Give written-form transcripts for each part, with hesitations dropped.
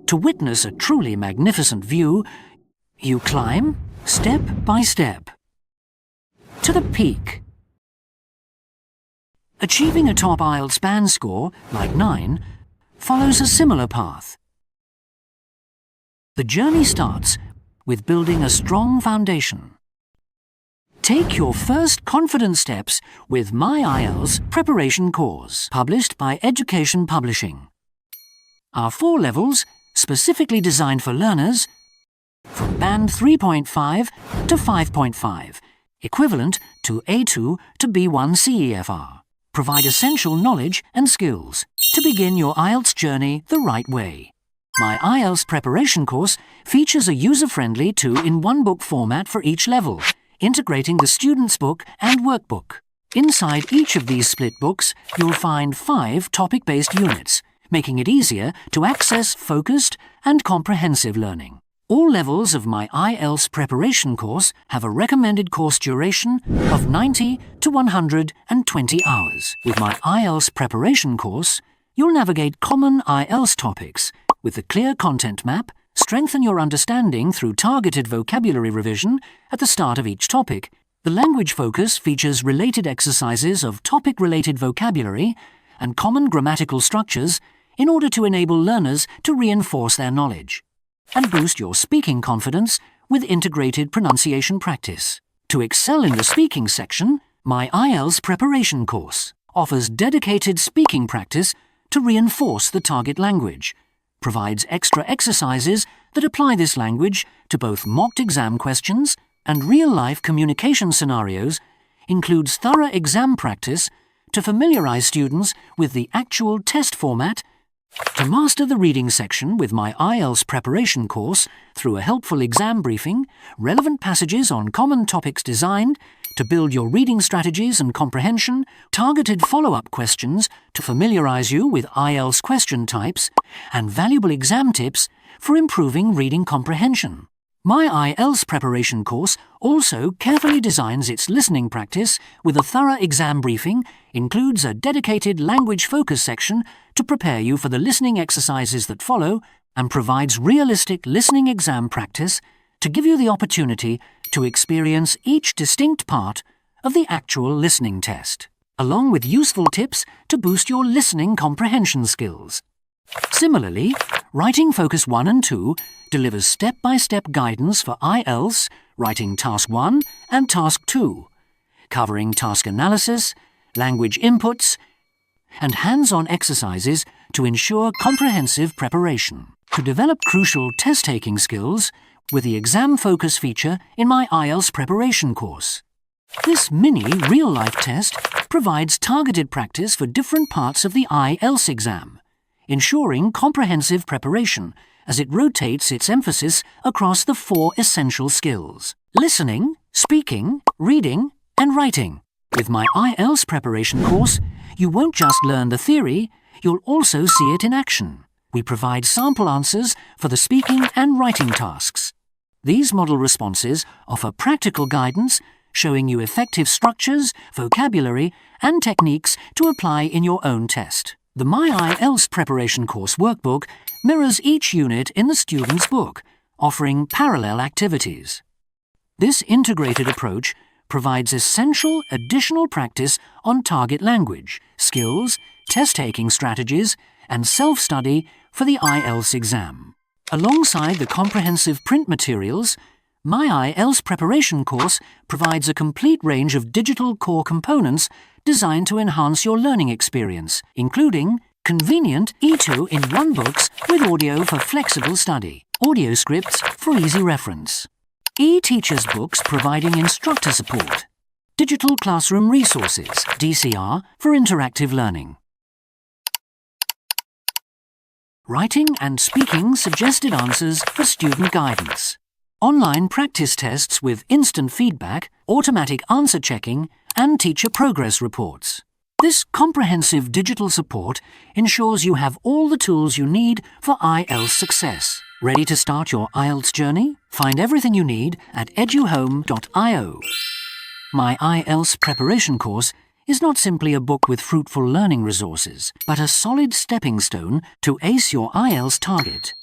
To witness a truly magnificent view, you climb step by step to the peak. Achieving a top IELTS band score, like 9, follows a similar path. The journey starts with building a strong foundation. Take your first confident steps with My IELTS Preparation Course, published by Education Publishing. Our 4 levels, specifically designed for learners, from Band 3.5 to 5.5, equivalent to A2 to B1 CEFR, provide essential knowledge and skills to begin your IELTS journey the right way. My IELTS Preparation Course features a user-friendly 2-in-1 book format for each level, integrating the student's book and workbook. Inside each of these split books, you'll find 5 topic-based units, making it easier to access focused and comprehensive learning. All levels of My IELTS Preparation Course have a recommended course duration of 90 to 120 hours. With My IELTS Preparation Course, you'll navigate common IELTS topics with a clear content map, strengthen your understanding through targeted vocabulary revision at the start of each topic. The language focus features related exercises of topic-related vocabulary and common grammatical structures in order to enable learners to reinforce their knowledge and boost your speaking confidence with integrated pronunciation practice. To excel in the speaking section, My IELTS Preparation Course offers dedicated speaking practice to reinforce the target language, provides extra exercises that apply this language to both mocked exam questions and real-life communication scenarios, includes thorough exam practice to familiarize students with the actual test format. To master the reading section with My IELTS Preparation Course through a helpful exam briefing, relevant passages on common topics designed to build your reading strategies and comprehension, targeted follow-up questions to familiarize you with IELTS question types, and valuable exam tips for improving reading comprehension. My IELTS Preparation Course also carefully designs its listening practice with a thorough exam briefing, includes a dedicated language focus section to prepare you for the listening exercises that follow, and provides realistic listening exam practice to give you the opportunity to experience each distinct part of the actual listening test, along with useful tips to boost your listening comprehension skills. Similarly, Writing Focus 1 and 2 delivers step-by-step guidance for IELTS, Writing Task 1 and Task 2, covering task analysis, language inputs, and hands-on exercises to ensure comprehensive preparation. To develop crucial test-taking skills with the Exam Focus feature in My IELTS Preparation Course. This mini real-life test provides targeted practice for different parts of the IELTS exam, ensuring comprehensive preparation as it rotates its emphasis across the 4 essential skills: listening, speaking, reading, and writing. With My IELTS Preparation Course, you won't just learn the theory, you'll also see it in action. We provide sample answers for the speaking and writing tasks. These model responses offer practical guidance, showing you effective structures, vocabulary, and techniques to apply in your own test. The My IELTS Preparation Course workbook mirrors each unit in the student's book, offering parallel activities. This integrated approach provides essential additional practice on target language, skills, test-taking strategies, and self-study for the IELTS exam. Alongside the comprehensive print materials, My IELTS Preparation Course provides a complete range of digital core components designed to enhance your learning experience, including convenient E2-in-1 books with audio for flexible study, audio scripts for easy reference, e-teachers books providing instructor support, digital classroom resources, DCR, for interactive learning, writing and speaking suggested answers for student guidance, online practice tests with instant feedback, automatic answer checking, and teacher progress reports. This comprehensive digital support ensures you have all the tools you need for IELTS success. Ready to start your IELTS journey? Find everything you need at eduhome.io. My IELTS Preparation Course is not simply a book with fruitful learning resources, but a solid stepping stone to ace your IELTS target.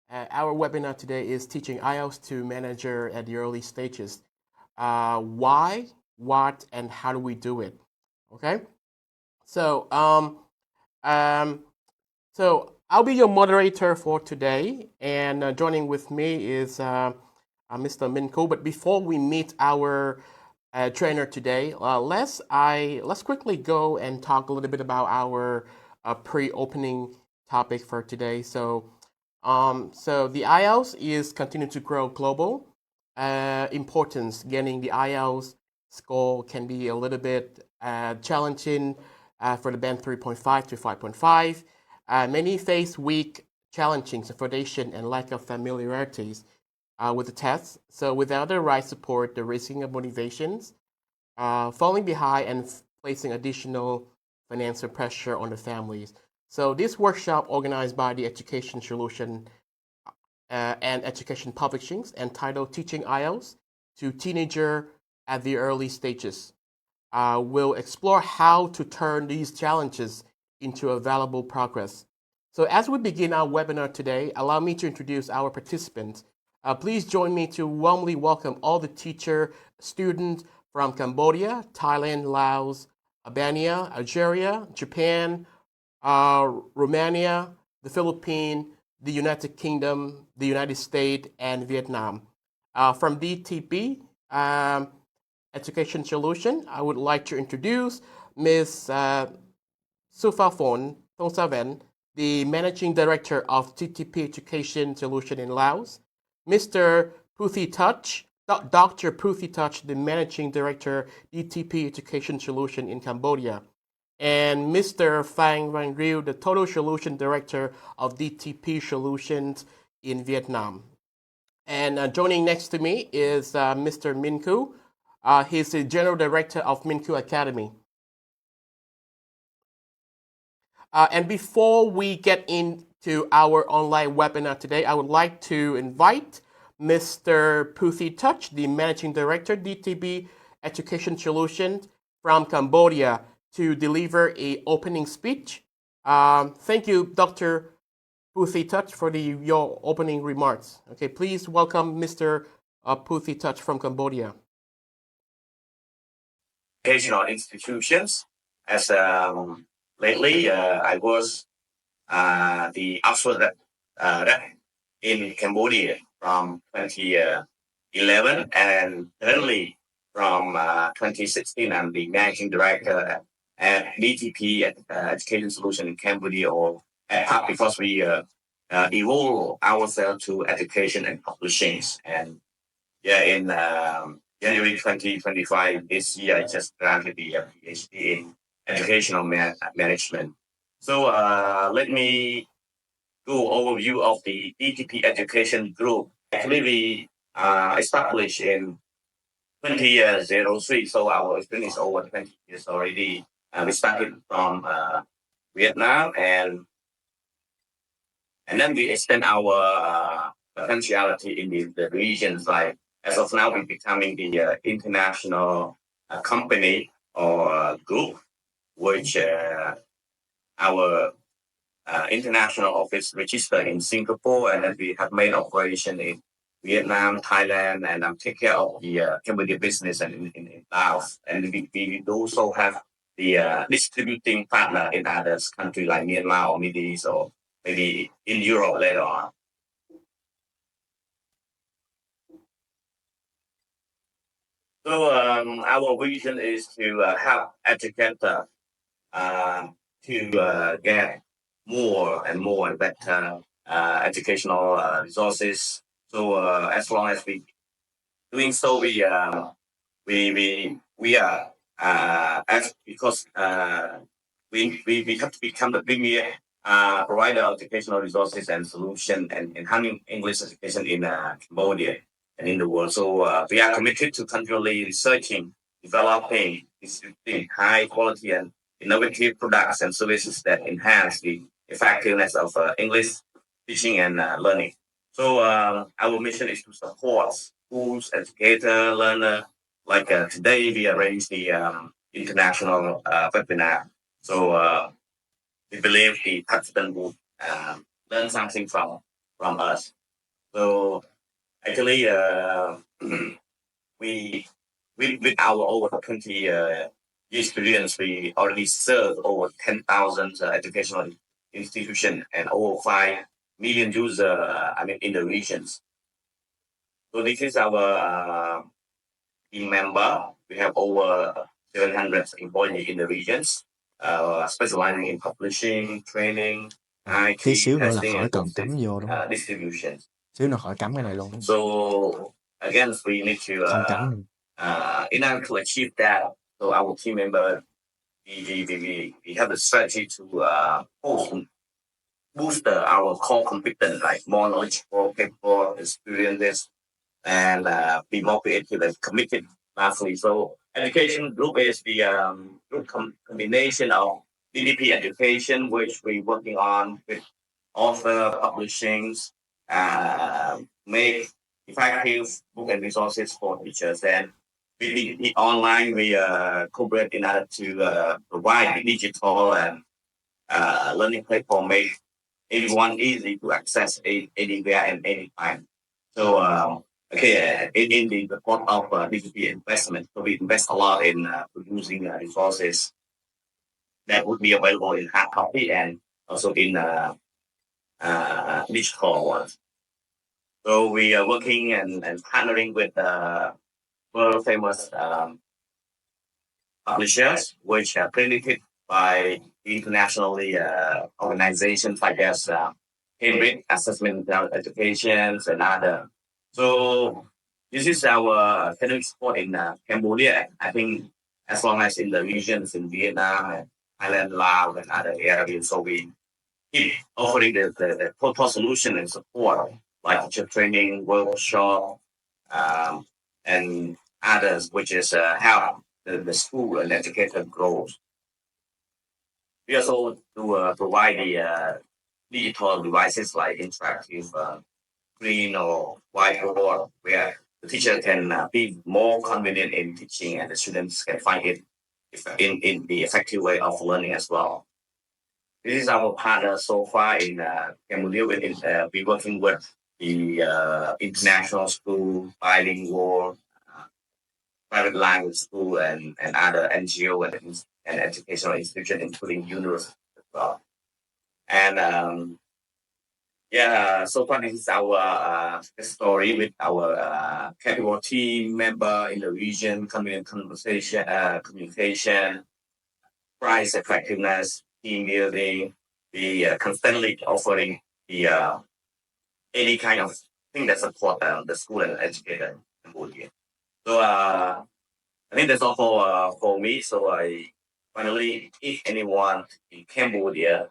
Our webinar today is teaching IELTS to manager at the early stages. Why, what, and how do we do it? Okay. So, um, so I'll be your moderator for today, and joining with me is Mr. Minko. But before we meet our trainer today, let's quickly go and talk a little bit about our pre-opening topic for today. So the IELTS is continuing to grow global. Importance getting the IELTS score can be a little bit challenging for the band 3.5 to 5.5. Many face weak, challenging foundation and lack of familiarities with the test. So without the right support, the risking of motivations, falling behind, and placing additional financial pressure on the families. So this workshop organized by the Education Solution and Education Publishings entitled Teaching IELTS to Teenager at the Early Stages will explore how to turn these challenges into a valuable progress. So as we begin our webinar today, allow me to introduce our participants. Please join me to warmly welcome all the teacher, students from Cambodia, Thailand, Laos, Albania, Algeria, Japan, Romania, the Philippines, the United Kingdom, the United States, and Vietnam. From DTP Education Solution, I would like to introduce Ms. Suphafon Thongsavan, the Managing Director of TTP Education Solution in Laos, Mr. Puthi Touch, Dr. Puthi Touch, the Managing Director, DTP Education Solution in Cambodia, and Mr. Phang Van Riew, the Total Solution Director of DTP Solutions in Vietnam. And joining next to me is Mr. Min Koo. He's the General Director of Min Koo Academy. And before we get into our online webinar today, I would like to invite Mr. Puthi Touch, the Managing Director, DTP Education Solutions from Cambodia, to deliver an opening speech. Thank you, Dr. Puthi Touch, for your opening remarks. Okay, please welcome Mr. Puthi Touch from Cambodia. Educational institutions. As lately, I was the Oxford in Cambodia from 2011, and currently from 2016, I'm the managing director at DTP Education Solution in Cambodia, or at because we evolve ourselves to education and publishings. And yeah, in January 2025 this year, I just granted the PhD in educational management. So let me go overview of the DTP Education Group. Actually, we established in 2003, so our experience is over 20 years already. We started from Vietnam, and then we extend our potentiality in the regions. Like as of now, we're becoming the international company or group, which our international office registered in Singapore, and then we have made operation in Vietnam, Thailand, and take care of the Cambodia business and in Laos. And we also have the distributing partner in other countries like Myanmar or Middle East, or maybe in Europe later on. So our vision is to help educators to get more and more and better educational resources. So as long as we doing so, we are as because we have to become the premier provider of educational resources and solution and enhancing English education in Cambodia and in the world. So we are committed to continually researching, developing, distributing high quality and innovative products and services that enhance the effectiveness of English teaching and learning. So our mission is to support schools, educator, learner. Like today, we arranged the international webinar. So we believe the participant will learn something from us. So actually, we with our over 20 years experience, we already serve over 10,000 educational institutions and over 5 million users. In the regions. So this is our team member. We have over 700 employees in the regions, specializing in publishing, training, IT, Tí xíu nữa là testing, khỏi and cần cắm vô đúng không? distribution. Xíu nữa khỏi cắm cái này luôn. So again, we need to Không cắm. in order to achieve that. So our team member, we have a strategy to boost our core competence, like more knowledgeable, capable, experiences, and be more creative and committed. Lastly, so education group is the group combination of DDP education, which we're working on with author publishings, make effective book and resources for teachers. And with the online, we cooperate in order to provide digital and learning platform make everyone easy to access anywhere and anytime. So in the report of DPP investment, so we invest a lot in producing resources that would be available in hard copy and also in digital ones. So we are working and partnering with world famous publishers, which are accredited by internationally organizations like as Cambridge Assessment Educations and other. So this is our academic support in Cambodia. I think as long as in the regions in Vietnam and Thailand, Laos, and other areas, so we keep offering the total solution and support like teacher training, workshop, and others, which is help the school and educator grows. We also do provide the digital devices like interactive screen or whiteboard where the teacher can be more convenient in teaching and the students can find it in the effective way of learning as well. This is our partner so far in Cambodia. We're working with the international school, bilingual, private language school, and other NGO and educational institutions, including universities as well. And so far this is our story with our capable team member in the region, communication, price effectiveness, team building. We constantly offering the any kind of thing that support the school and educator in Cambodia. So I think that's all for me. So I finally, if anyone in Cambodia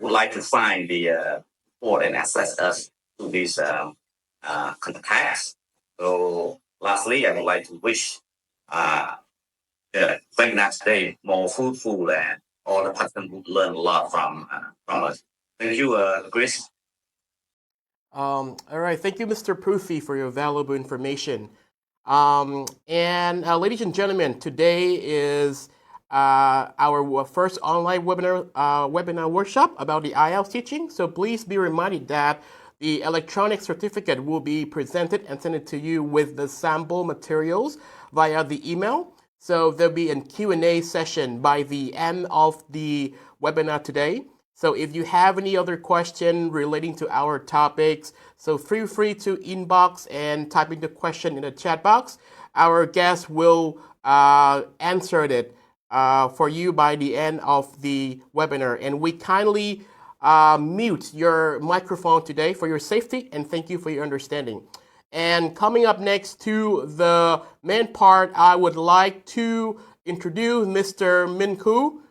would like to find the support and access us to these contacts. So lastly, I would like to wish the webinar today more fruitful and all the participants would learn a lot from us. Thank you, Chris. All right, thank you, Mr. Pruthi, for your valuable information. Ladies and gentlemen, today is our first online webinar workshop about the IELTS teaching. So please be reminded that the electronic certificate will be presented and sent to you with the sample materials via the email. So there'll be a Q&A session by the end of the webinar today. So if you have any other question relating to our topics, so feel free to inbox and type in the question in the chat box. Our guest will answer it for you by the end of the webinar. And we kindly mute your microphone today for your safety, and thank you for your understanding. And coming up next to the main part, I would like to introduce Mr. Min Koo.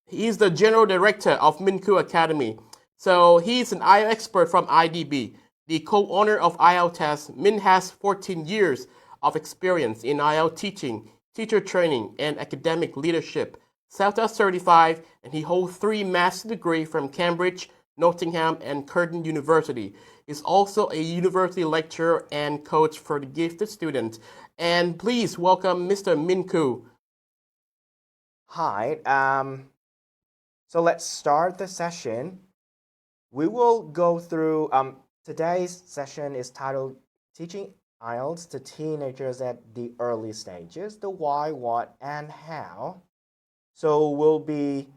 He's the General Director of Min Koo Academy. So he's an IELTS expert from IDB, the co-owner of IELTS. Min has 14 years of experience in IELTS teaching, teacher training, and academic leadership. CELTA certified, and he holds 3 master's degrees from Cambridge, Nottingham, and Curtin University. He's also a university lecturer and coach for the gifted students. And please welcome Mr. Min Koo. Hi. So let's start the session. We will go through today's session is titled Teaching IELTS to Teenagers at the Early Stages, the why, what, and how. So we'll be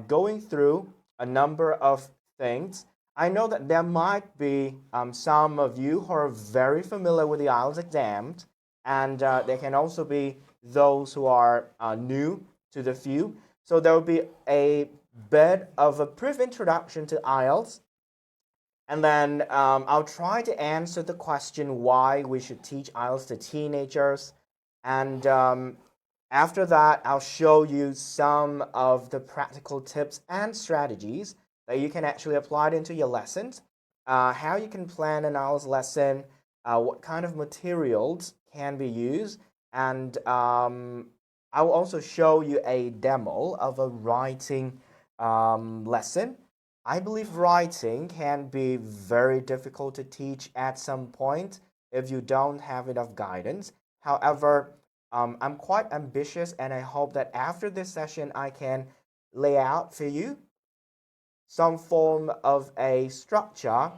going through a number of things. I know that there might be some of you who are very familiar with the IELTS exams, and there can also be those who are new to the field. So there will be a bit of a brief introduction to IELTS, and then I'll try to answer the question why we should teach IELTS to teenagers. And after that, I'll show you some of the practical tips and strategies that you can actually apply into your lessons, how you can plan an IELTS lesson, what kind of materials can be used, and I will also show you a demo of a writing lesson. I believe writing can be very difficult to teach at some point if you don't have enough guidance. However, I'm quite ambitious, and I hope that after this session I can lay out for you some form of a structure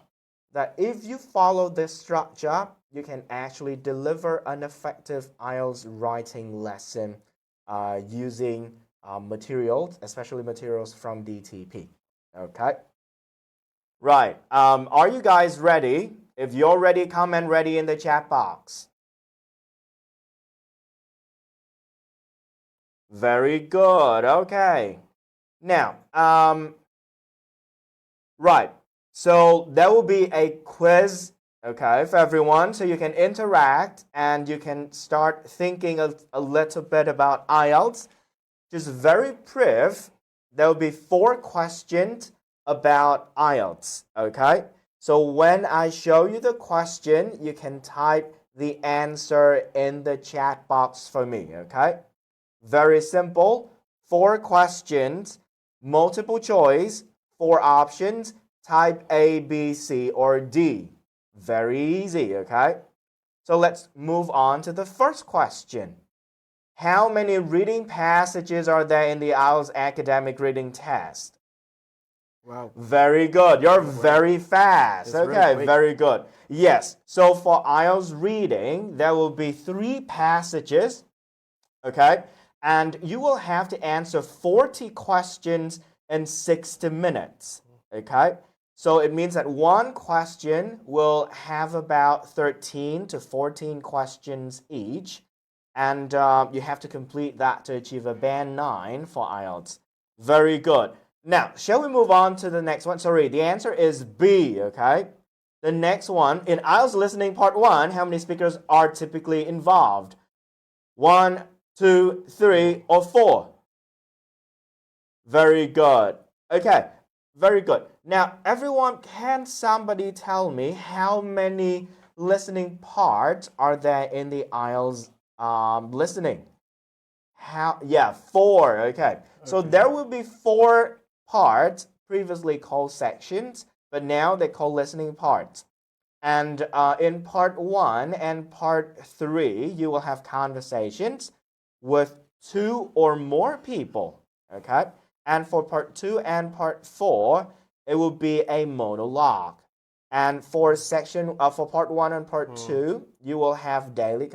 that if you follow this structure, you can actually deliver an effective IELTS writing lesson using materials, especially materials from DTP. Okay. Right. Are you guys ready? If you're ready, comment ready in the chat box. Very good. Okay. Now, right. So there will be a quiz, okay, for everyone, so you can interact and you can start thinking a little bit about IELTS. Just very brief. There will be 4 questions about IELTS, okay? So when I show you the question, you can type the answer in the chat box for me, okay? Very simple. 4 questions, multiple choice, 4 options, type A, B, C, or D. Very easy, okay? So let's move on to the first question. How many reading passages are there in the IELTS academic reading test? Wow. Very good. You're very fast. That's okay, really very good. Yes. So for IELTS reading, there will be 3 passages. Okay? And you will have to answer 40 questions in 60 minutes. Okay? So it means that one question will have about 13 to 14 questions each. And you have to complete that to achieve a band 9 for IELTS. Very good. Now, shall we move on to the next one? Sorry, the answer is B, okay? The next one, in IELTS listening part 1, how many speakers are typically involved? 1, 2, 3, or 4? Very good. Okay, very good. Now, everyone, can somebody tell me how many listening parts are there in the IELTS listening? Yeah, 4. Okay. So there will be 4 parts, previously called sections, but now they call listening parts. And in part 1 and part 3, you will have conversations with 2 or more people. Okay. And for part 2 and part 4, it will be a monologue. And for for part 1 and part 2, you will have daily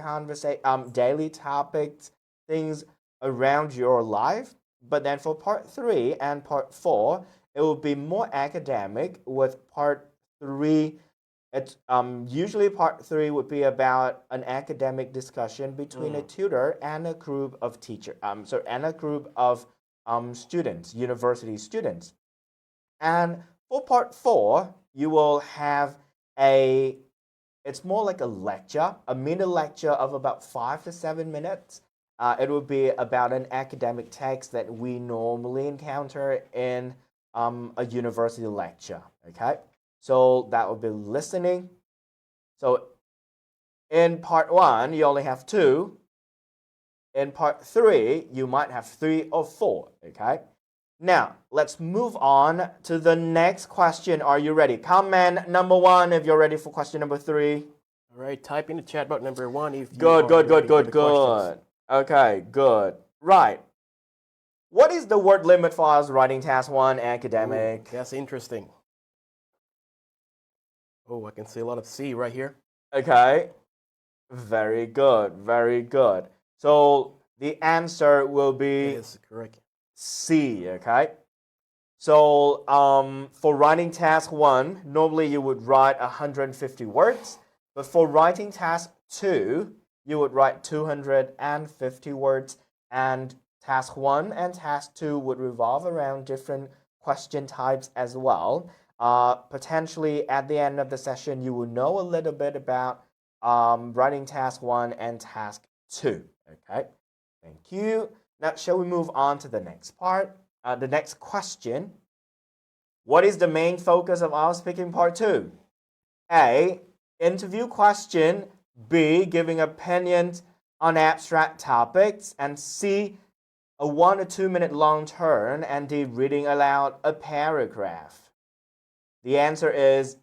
daily topics, things around your life. But then for part 3 and part 4, it will be more academic. With part 3, it's usually part 3 would be about an academic discussion between a tutor and a group of students, university students. And for part 4, you will have it's more like a lecture, a mini lecture of about 5 to 7 minutes. It will be about an academic text that we normally encounter in a university lecture, okay? So that will be listening. So in part 1, you only have 2. In part 3, you might have 3 or 4, okay? Now, let's move on to the next question. Are you ready? Comment number 1 if you're ready for question number 3. All right, type in the chat box number 1 if you Good. questions. Okay, good. Right. What is the word limit for IELTS writing task 1 academic? Ooh, that's interesting. Oh, I can see a lot of C right here. Okay, very good, very good. So the answer will It be is correct. C, okay? So for writing task 1, normally you would write 150 words, but for writing task 2, you would write 250 words, and task 1 and task 2 would revolve around different question types as well. Potentially at the end of the session, you will know a little bit about writing task 1 and task 2, okay? Thank you. Now, shall we move on to the next part? The next question. What is the main focus of our speaking part 2? A. Interview question. B. Giving opinions on abstract topics. And C. A 1 or 2 minute long turn. And D. Reading aloud a paragraph. The answer is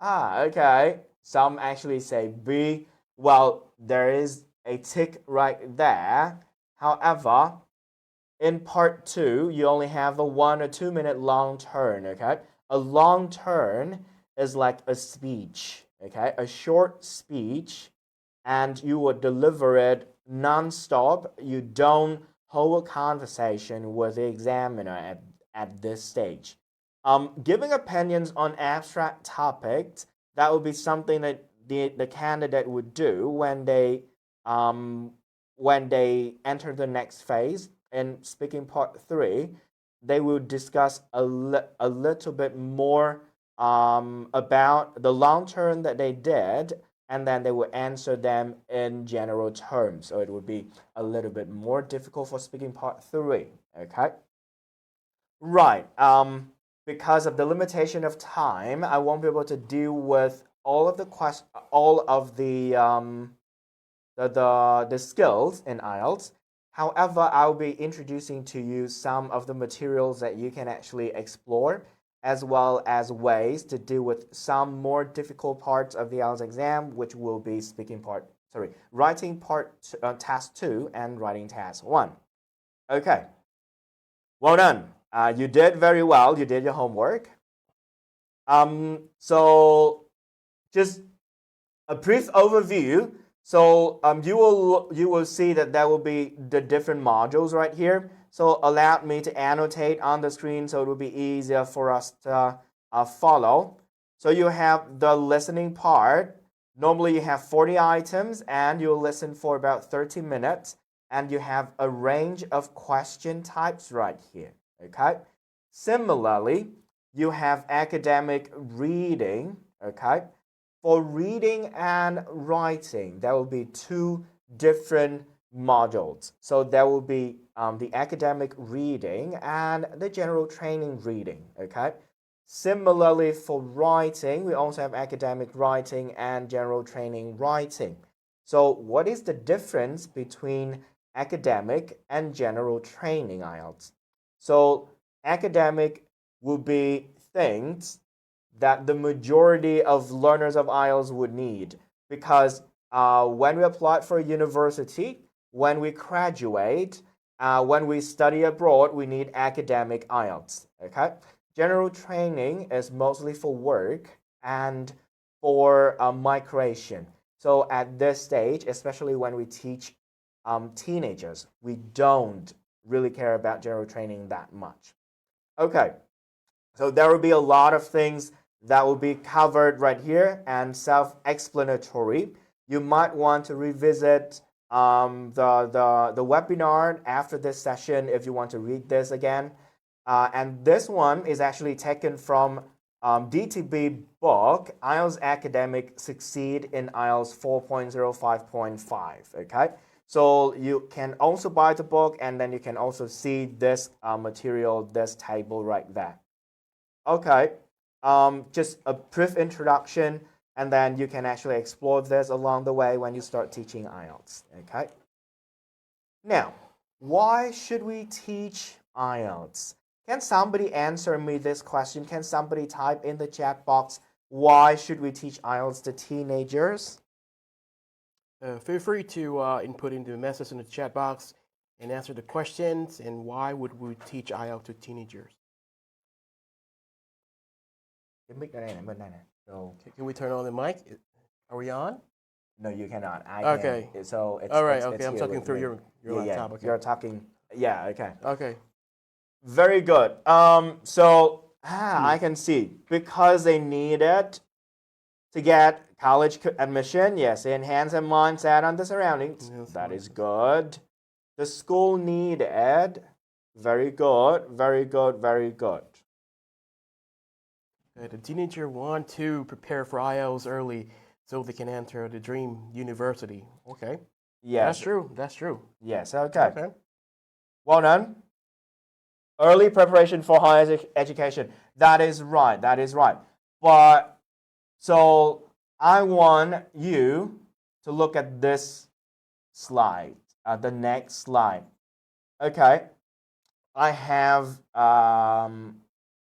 okay. Some actually say B. Well, there is a tick right there. However, in part 2, you only have a 1 or 2 minute long turn, okay? A long turn is like a speech, okay? A short speech, and you would deliver it non-stop. You don't hold a conversation with the examiner at this stage. Giving opinions on abstract topics, that would be something that the candidate would do when they enter the next phase. In speaking part 3, they will discuss a little bit more about the long term that they did, and then they will answer them in general terms. So it would be a little bit more difficult for speaking part 3. Okay. Right. Because of the limitation of time, I won't be able to deal with all of the skills in IELTS. However, I'll be introducing to you some of the materials that you can actually explore, as well as ways to deal with some more difficult parts of the IELTS exam, which will be writing task 2 and writing task 1. Okay, well done. You did very well. You did your homework. So just a brief overview. So you will see that there will be the different modules right here. So allow me to annotate on the screen so it will be easier for us to follow. So you have the listening part. Normally you have 40 items and you'll listen for about 30 minutes. And you have a range of question types right here. Okay. Similarly, you have academic reading. Okay. For reading and writing, there will be 2 different modules. So there will be the academic reading and the general training reading, okay? Similarly, for writing, we also have academic writing and general training writing. So what is the difference between academic and general training IELTS? So academic will be things that the majority of learners of IELTS would need, because when we apply for a university, when we graduate, when we study abroad, we need academic IELTS. Okay, general training is mostly for work and for migration. So at this stage, especially when we teach teenagers, we don't really care about general training that much. Okay, so there will be a lot of things that will be covered right here and self-explanatory. You might want to revisit the webinar after this session if you want to read this again. And this one is actually taken from DTB book, IELTS Academic Succeed in IELTS 4.05.5, okay? So you can also buy the book, and then you can also see this material, this table right there. Okay, just a brief introduction, and then you can actually explore this along the way when you start teaching IELTS, okay? Now, why should we teach IELTS? Can somebody answer me this question? Can somebody type in the chat box, why should we teach IELTS to teenagers? Feel free to input into the message in the chat box and answer the questions. And why would we teach IELTS to teenagers? cái mic ở đây này, bên đây này. So Can we turn on the mic? Are we on? no, you cannot. I Okay. can. So it's All right. it's, Okay. it's I'm here talking with through me. your Yeah, laptop. yeah. Okay. You're talking. Yeah. Okay. Okay. Very good. So I can see because they needed to get college admission. Yes, they enhance their mindset on the surroundings. Yes, That is good. The school needed. Very good. Very good. Very good. The teenager want to prepare for IELTS early so they can enter the dream university. Okay. Yes. That's true. That's true. Yes. Okay. Okay. Well done. Early preparation for higher education. That is right. That is right. But so I want you to look at this slide, the next slide. Okay. I have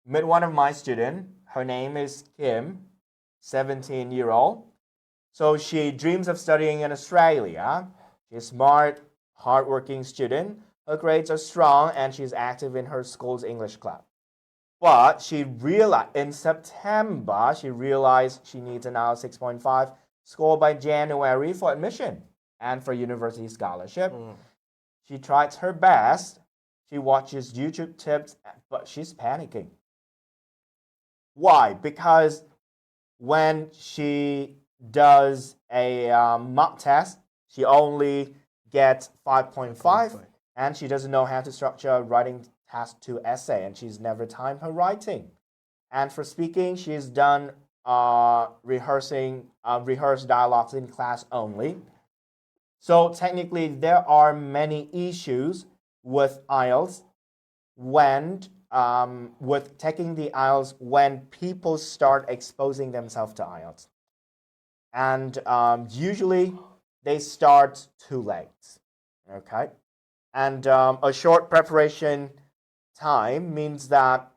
met one of my students. Her name is Kim, 17-year-old. So she dreams of studying in Australia. She's smart, hardworking student. Her grades are strong and she's active in her school's English club. But she realized in September, she realized she needs an IELTS 6.5 score by January for admission and for university scholarship. She tries her best. She watches YouTube tips, but she's panicking. Why? Because when she does a mock test, she only gets 5.5, and she doesn't know how to structure a writing task to essay, and she's never timed her writing. And for speaking, she's done rehearsed dialogues in class only. So technically, there are many issues with IELTS when with taking the IELTS when people start exposing themselves to IELTS, and usually they start too late. Okay, and a short preparation time means that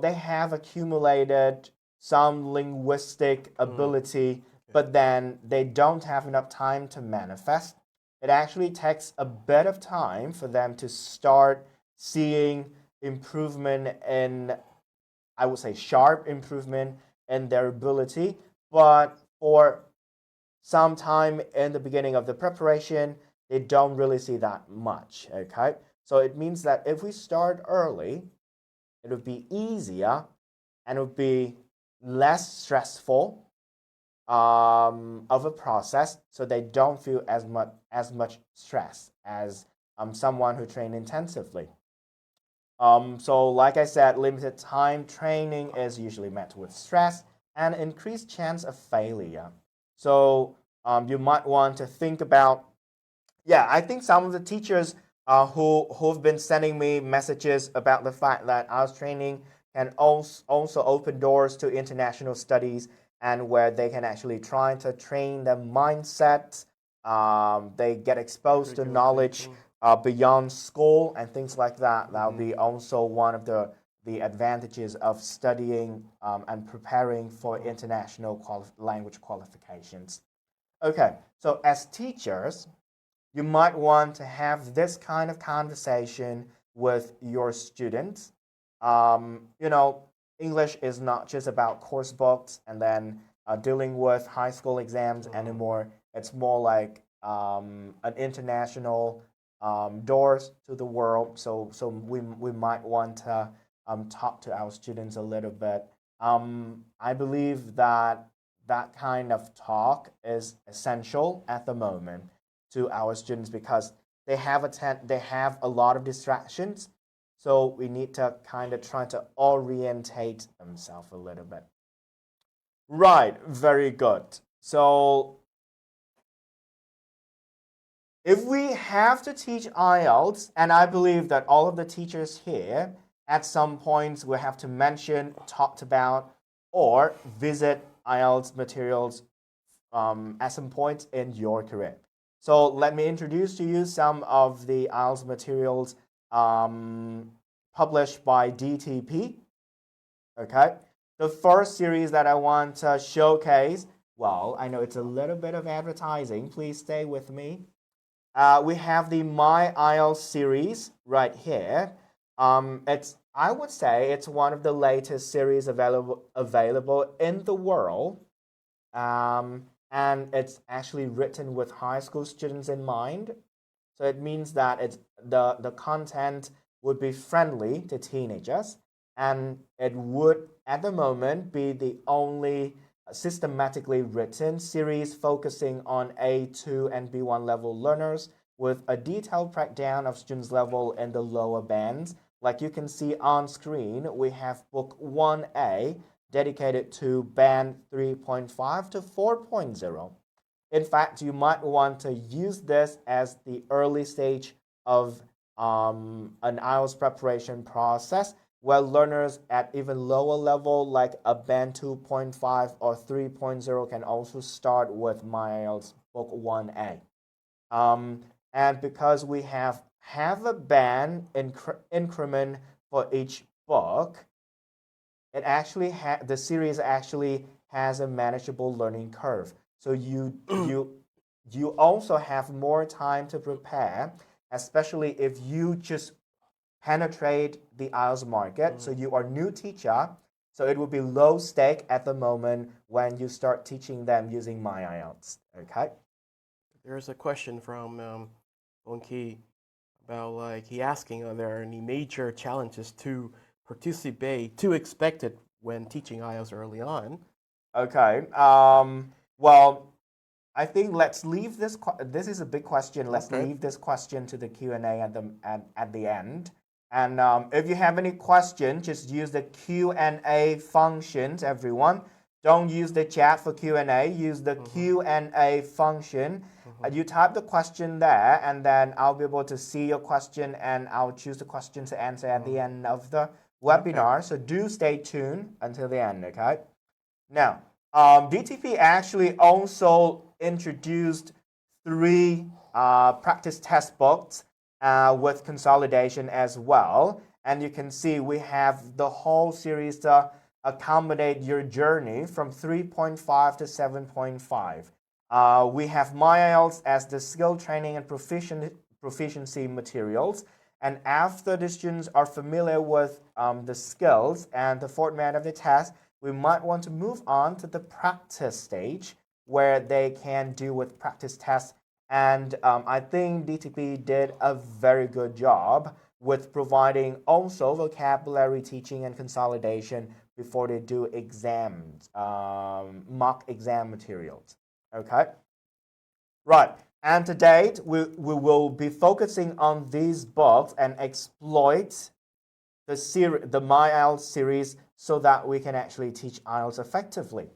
they have accumulated some linguistic ability, but then they don't have enough time to manifest. It actually takes a bit of time for them to start seeing improvement in, I would say, sharp improvement in their ability. But for some time in the beginning of the preparation, they don't really see that much. Okay, so it means that if we start early, it would be easier and it would be less stressful of a process, so they don't feel as much stress as someone who trained intensively. So like I said, limited time training is usually met with stress and increased chance of failure. So you might want to think about, I think some of the teachers who've been sending me messages about the fact that IELTS training can also open doors to international studies, and where they can actually try to train their mindset. They get exposed to knowledge beyond school and things like that. That will be also one of the advantages of studying and preparing for international language qualifications. Okay, so as teachers, you might want to have this kind of conversation with your students. English is not just about course books and then dealing with high school exams anymore. It's more like an international doors to the world. So we might want to talk to our students a little bit. I believe that kind of talk is essential at the moment to our students because they have a lot of distractions. So we need to kind of try to orientate themselves a little bit. Right, very good. So if we have to teach IELTS, and I believe that all of the teachers here at some points will have to mention, talked about, or visit IELTS materials at some point in your career. So let me introduce to you some of the IELTS materials published by DTP. Okay, the first series that I want to showcase, I know it's a little bit of advertising. Please stay with me. We have the My IELTS series right here. I would say it's one of the latest series available in the world. And it's actually written with high school students in mind. So it means that the content would be friendly to teenagers, and it would at the moment be the only systematically written series focusing on A2 and B1 level learners with a detailed breakdown of students' level in the lower bands. Like you can see on screen, we have book 1A dedicated to band 3.5 to 4.0. In fact, you might want to use this as the early stage of an IELTS preparation process where learners at even lower level like a band 2.5 or 3.0 can also start with My IELTS book 1A. And because we have a band increment for each book, it actually the series actually has a manageable learning curve. So you also have more time to prepare, especially if you just penetrate the IELTS market. So you are new teacher, so it will be low stake at the moment when you start teaching them using My IELTS. Okay. There's a question from Bonki about like he asking, are there any major challenges to expected when teaching IELTS early on? Okay. Well, I think let's leave this. This is a big question. Let's leave this question to the Q&A at the end. And if you have any question, just use the Q&A functions, everyone. Don't use the chat for Q&A. Use the Q&A function. You type the question there, and then I'll be able to see your question, and I'll choose the question to answer at the end of the webinar. So do stay tuned until the end, okay? Now, DTP actually also introduced 3 practice test books with consolidation as well. And you can see we have the whole series to accommodate your journey from 3.5 to 7.5. We have My IELTS as the skill training and proficiency materials. And after the students are familiar with the skills and the format of the test, we might want to move on to the practice stage where they can deal with practice tests. And I think DTP did a very good job with providing also vocabulary teaching and consolidation before they do exams, mock exam materials. Okay? Right. And to date, we will be focusing on these books and exploit the My IELTS series so that we can actually teach IELTS effectively.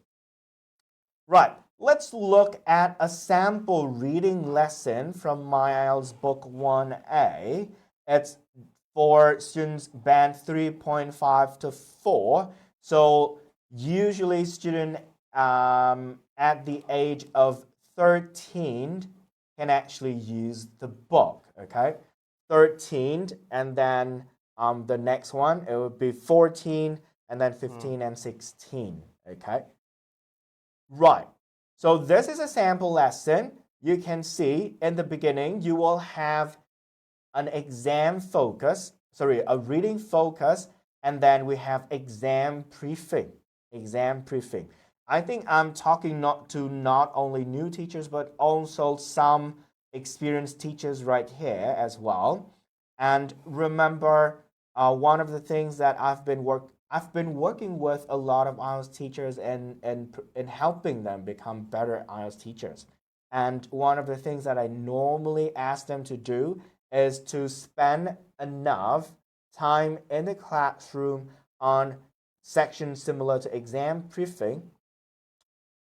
Right, let's look at a sample reading lesson from My IELTS Book 1A. It's for students band 3.5 to 4. So usually students at the age of 13 can actually use the book, okay? 13, and then the next one, it would be 14, and then 15 and 16, okay? Right, so this is a sample lesson. You can see in the beginning, you will have an exam focus, a reading focus, and then we have exam briefing. I think I'm talking not only new teachers, but also some experienced teachers right here as well. And remember, one of the things that I've been working with a lot of IELTS teachers in helping them become better IELTS teachers. And one of the things that I normally ask them to do is to spend enough time in the classroom on sections similar to exam briefing.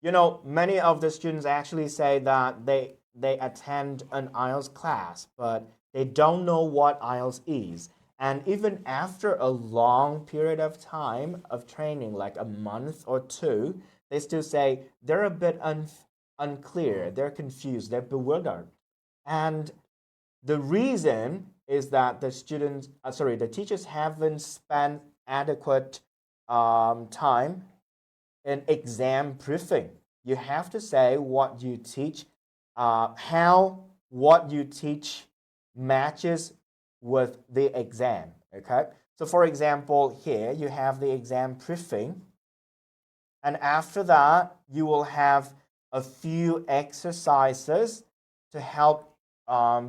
You know, many of the students actually say that they attend an IELTS class, but they don't know what IELTS is. And even after a long period of time of training, like a month or 2, they still say they're a bit unclear, they're confused, they're bewildered. And the reason is that the teachers haven't spent adequate time in exam briefing. You have to say what you teach, how what you teach matches with the exam. Okay, so for example, here you have the exam briefing, and after that, you will have a few exercises to help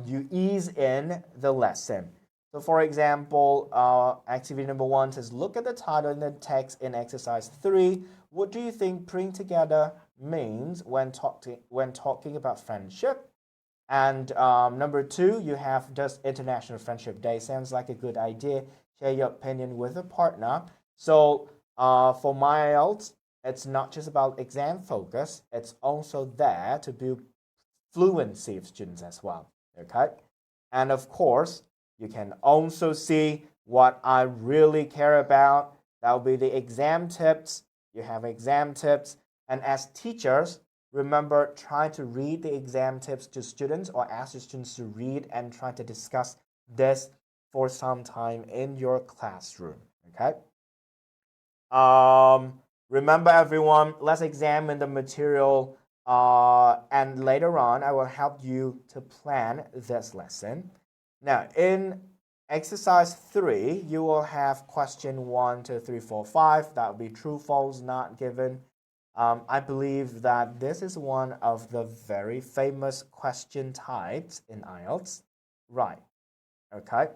you ease in the lesson. So for example, activity number 1 says, look at the title and the text in exercise 3. What do you think putting together means when talking about friendship? And number 2, you have, does International Friendship Day sounds like a good idea? Share your opinion with a partner. So for my IELTS, it's not just about exam focus, it's also there to build fluency of students as well. Okay, and of course, you can also see what I really care about. That will be the exam tips. You have exam tips, and as teachers, remember, try to read the exam tips to students or ask the students to read and try to discuss this for some time in your classroom. Okay. Remember, everyone, let's examine the material, and later on, I will help you to plan this lesson. Now, in exercise 3, you will have question 1, 2, 3, 4, 5. That will be true, false, not given. I believe that this is one of the very famous question types in IELTS. Right. Okay.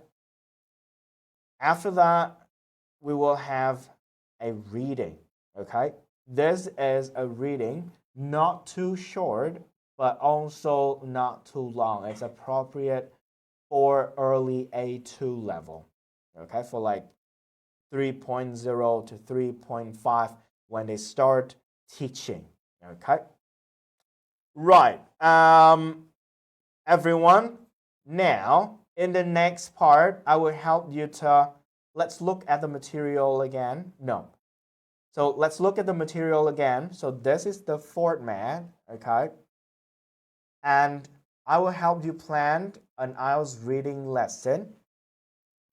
After that, we will have a reading. Okay. This is a reading, not too short, but also not too long. It's appropriate for early A2 level. Okay. For like 3.0 to 3.5 when they start teaching. Okay. Right. Everyone, now in the next part, I will help you to, let's look at the material again. No. So let's look at the material again. So this is the format, okay? And I will help you plan an IELTS reading lesson.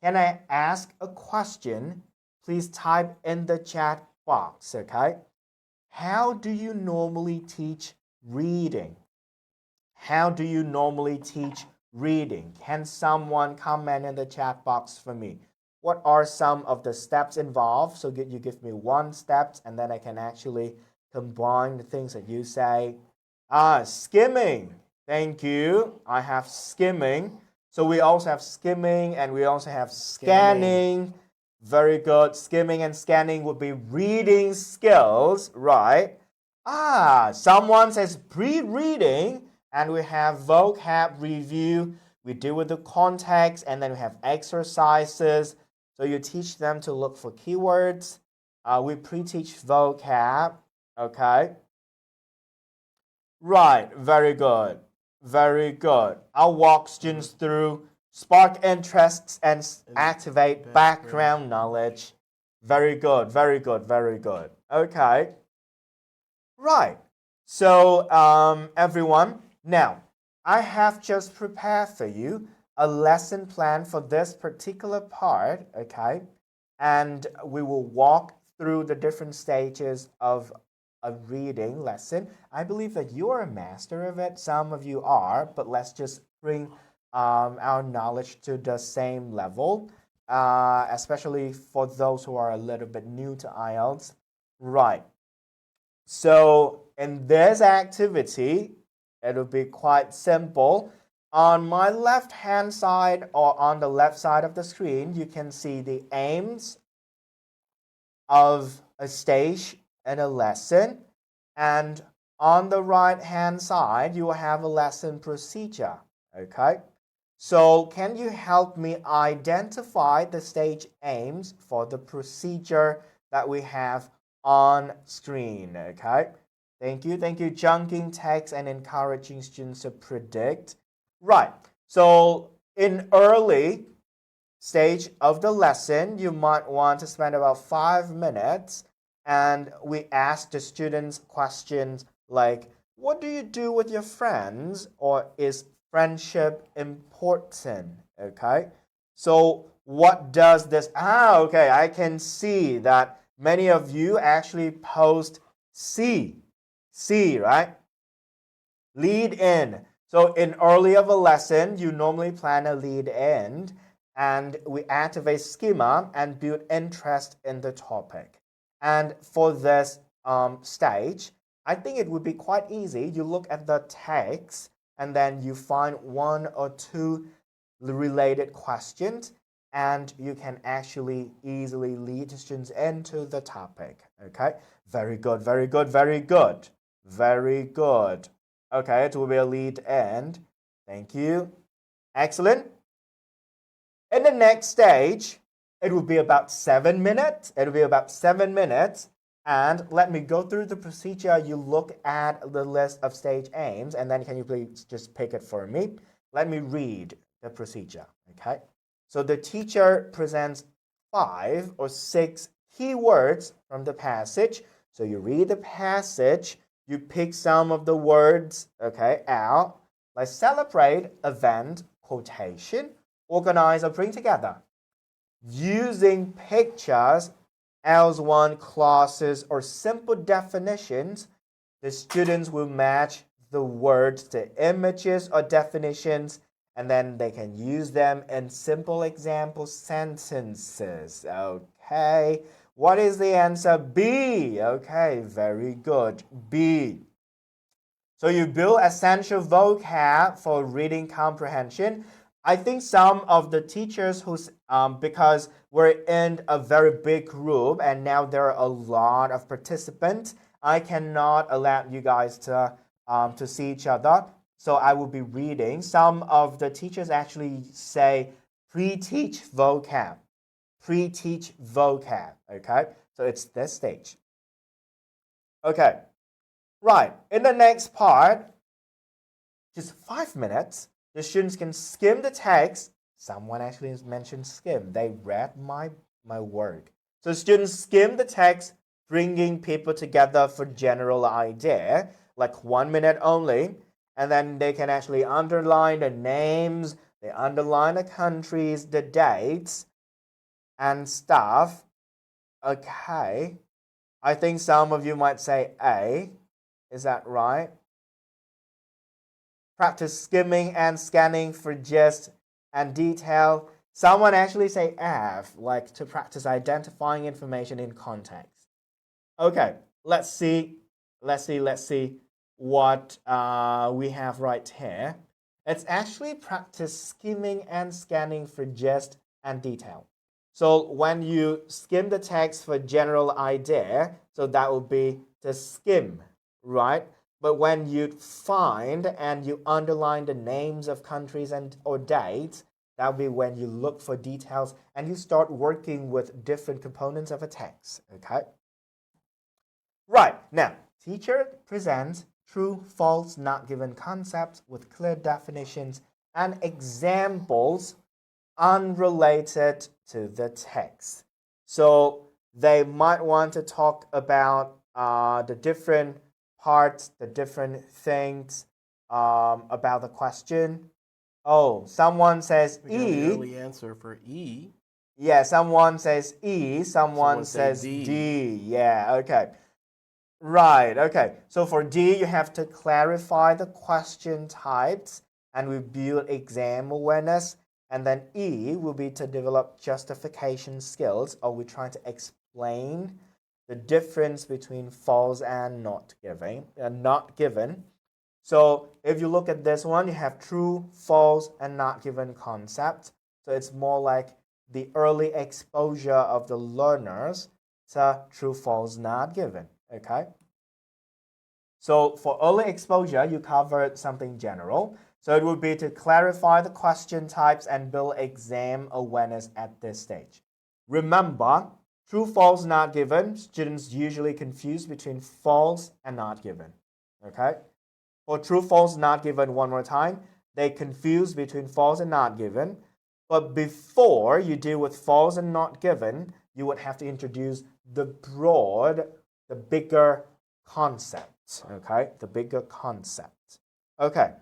Can I ask a question? Please type in the chat box, okay? How do you normally teach reading? How do you normally teach reading? Can someone comment in the chat box for me? What are some of the steps involved? So you give me 1 step, and then I can actually combine the things that you say. Skimming. Thank you. I have skimming. So we also have skimming, and we also have scanning. Very good. Skimming and scanning would be reading skills, right? Someone says pre-reading, and we have vocab review. We deal with the context, and then we have exercises. So you teach them to look for keywords. We pre-teach vocab, okay? Right, very good. Very good. I'll walk students through, spark interests, and activate background knowledge. Very good, very good, very good. Okay. Right. So, everyone, now, I have just prepared for you a lesson plan for this particular part, okay? And we will walk through the different stages of a reading lesson. I believe that you are a master of it. Some of you are, but let's just bring our knowledge to the same level, especially for those who are a little bit new to IELTS. Right. So in this activity, it'll be quite simple. On my left-hand side, or on the left side of the screen, you can see the aims of a stage in a lesson. And on the right-hand side, you will have a lesson procedure. Okay? So can you help me identify the stage aims for the procedure that we have on screen? Okay? Thank you. Thank you. Chunking text and encouraging students to predict. Right. So in early stage of the lesson, you might want to spend about 5 minutes, and we ask the students questions like, what do you do with your friends? Or is friendship important? Okay. So what does this, okay, I can see that many of you actually post C, right? Lead in. So in early of a lesson, you normally plan a lead in, and we activate schema and build interest in the topic. And for this stage, I think it would be quite easy. You look at the text and then you find one or two related questions, and you can actually easily lead students into the topic. Okay, very good, very good, very good, very good. Okay, it will be a lead in. Thank you. Excellent. In the next stage, it will be about 7 minutes. It will be about 7 minutes. And let me go through the procedure. You look at the list of stage aims, and then can you please just pick it for me? Let me read the procedure. Okay. So the teacher presents 5 or 6 keywords from the passage. So you read the passage, you pick some of the words, okay, out, like celebrate, event, quotation, organize, or bring together. Using pictures, else one clauses, or simple definitions, the students will match the words to images or definitions, and then they can use them in simple example sentences. Okay, what is the answer? B. Okay, very good. B. So you build essential vocab for reading comprehension. I think some of the teachers who's because we're in a very big group and now there are a lot of participants, I cannot allow you guys to see each other. So I will be reading. Some of the teachers actually say pre-teach vocab. Pre-teach vocab. Okay, so it's this stage. Okay, right. In the next part, just 5 minutes. The students can skim the text. Someone actually mentioned skim. They read my work. So students skim the text, bringing people together for general idea, like 1 minute only. And then they can actually underline the names, they underline the countries, the dates, and stuff. Okay. I think some of you might say A. Is that right? Practice skimming and scanning for gist and detail. Someone actually say F, like to practice identifying information in context. Okay, let's see what we have right here. It's actually practice skimming and scanning for gist and detail. So when you skim the text for general idea, so that will be to skim, right? But when you find and you underline the names of countries and or dates, that will be when you look for details and you start working with different components of a text. Okay? Right. Now, teacher presents true, false, not given concepts with clear definitions and examples unrelated to the text. So they might want to talk about the different parts, the different things about the question. Oh, someone says We got E. the early answer for E. Yeah, someone says E, someone says D. D. Yeah, okay. Right, okay. So for D, you have to clarify the question types and we build exam awareness. And then E will be to develop justification skills, or we're trying to explain the difference between false and not given. So if you look at this one, you have true, false, and not given concept. So it's more like the early exposure of the learners to true, false, not given. Okay. So for early exposure, you covered something general. So it would be to clarify the question types and build exam awareness at this stage. Remember, true, false, not given, students usually confuse between false and not given. Okay? For true, false, not given, one more time, they confuse between false and not given. But before you deal with false and not given, you would have to introduce the bigger concept. Okay? The bigger concept. Okay.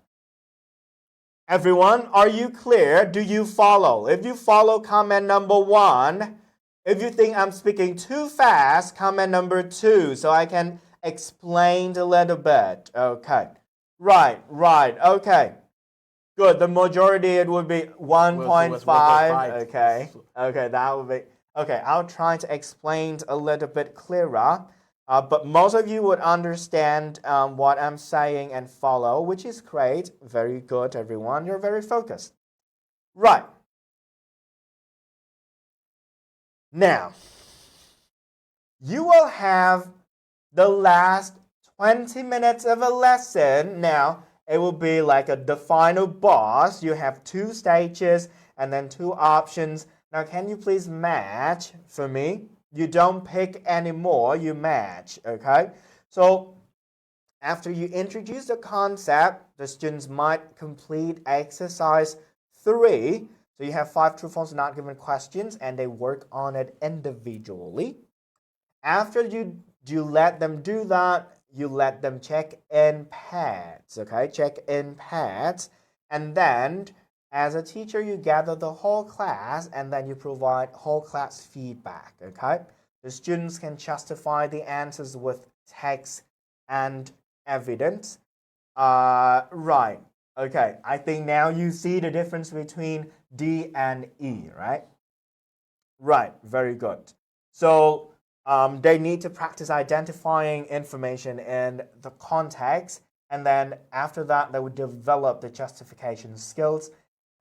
Everyone, are you clear? Do you follow? If you follow, comment number 1. If you think I'm speaking too fast, comment number 2 so I can explain a little bit. Okay. Right. Okay. Good. The majority, it would be 1.5. Was 1.5. Okay. Okay, that would be. Okay, I'll try to explain a little bit clearer. But most of you would understand what I'm saying and follow, which is great. Very good, everyone. You're very focused. Right. Now, you will have the last 20 minutes of a lesson. Now, it will be like the final boss. You have 2 stages and then 2 options. Now, can you please match for me? You don't pick anymore, you match, okay? So, after you introduce the concept, the students might complete exercise 3. So you have 5 true false not given questions and they work on it individually. After you let them do that, you let them check in pads, okay? Check in pads. And then, as a teacher, you gather the whole class and then you provide whole class feedback, okay? The students can justify the answers with text and evidence. Right. Okay. I think now you see the difference between D and E, right? Right. Very good. So they need to practice identifying information in the context, and then after that, they would develop the justification skills,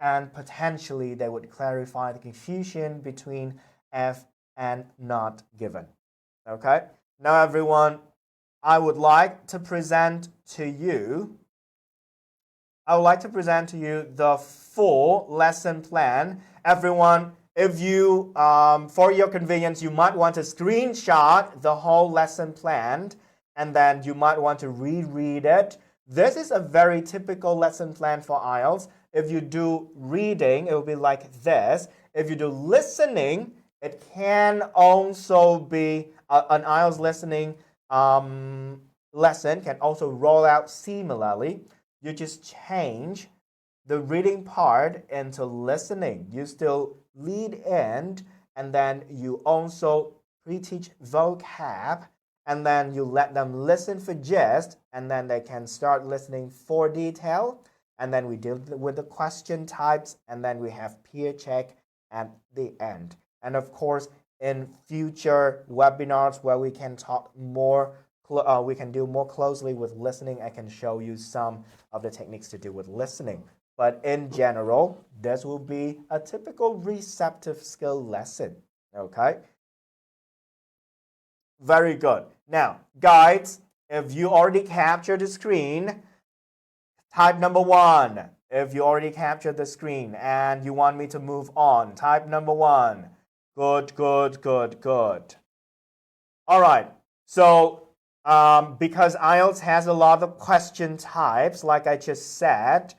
and potentially they would clarify the confusion between F and not given. Okay? Now, everyone, I would like to present to you the full lesson plan. Everyone, if you, for your convenience, you might want to screenshot the whole lesson plan, and then you might want to reread it. This is a very typical lesson plan for IELTS. If you do reading, it will be like this. If you do listening, it can also be an IELTS listening lesson can also roll out similarly. You just change the reading part into listening. You still lead in, and then you also pre-teach vocab, and then you let them listen for gist, and then they can start listening for detail, and then we deal with the question types, and then we have peer check at the end. And of course, in future webinars where we can talk more, we can deal more closely with listening, I can show you some of the techniques to do with listening. But in general, this will be a typical receptive skill lesson. Okay? Very good. Now, guys, if you already captured the screen, type number 1. If you already captured the screen and you want me to move on, type number 1. Good, good, good, good. All right. So, because IELTS has a lot of question types, like I just said,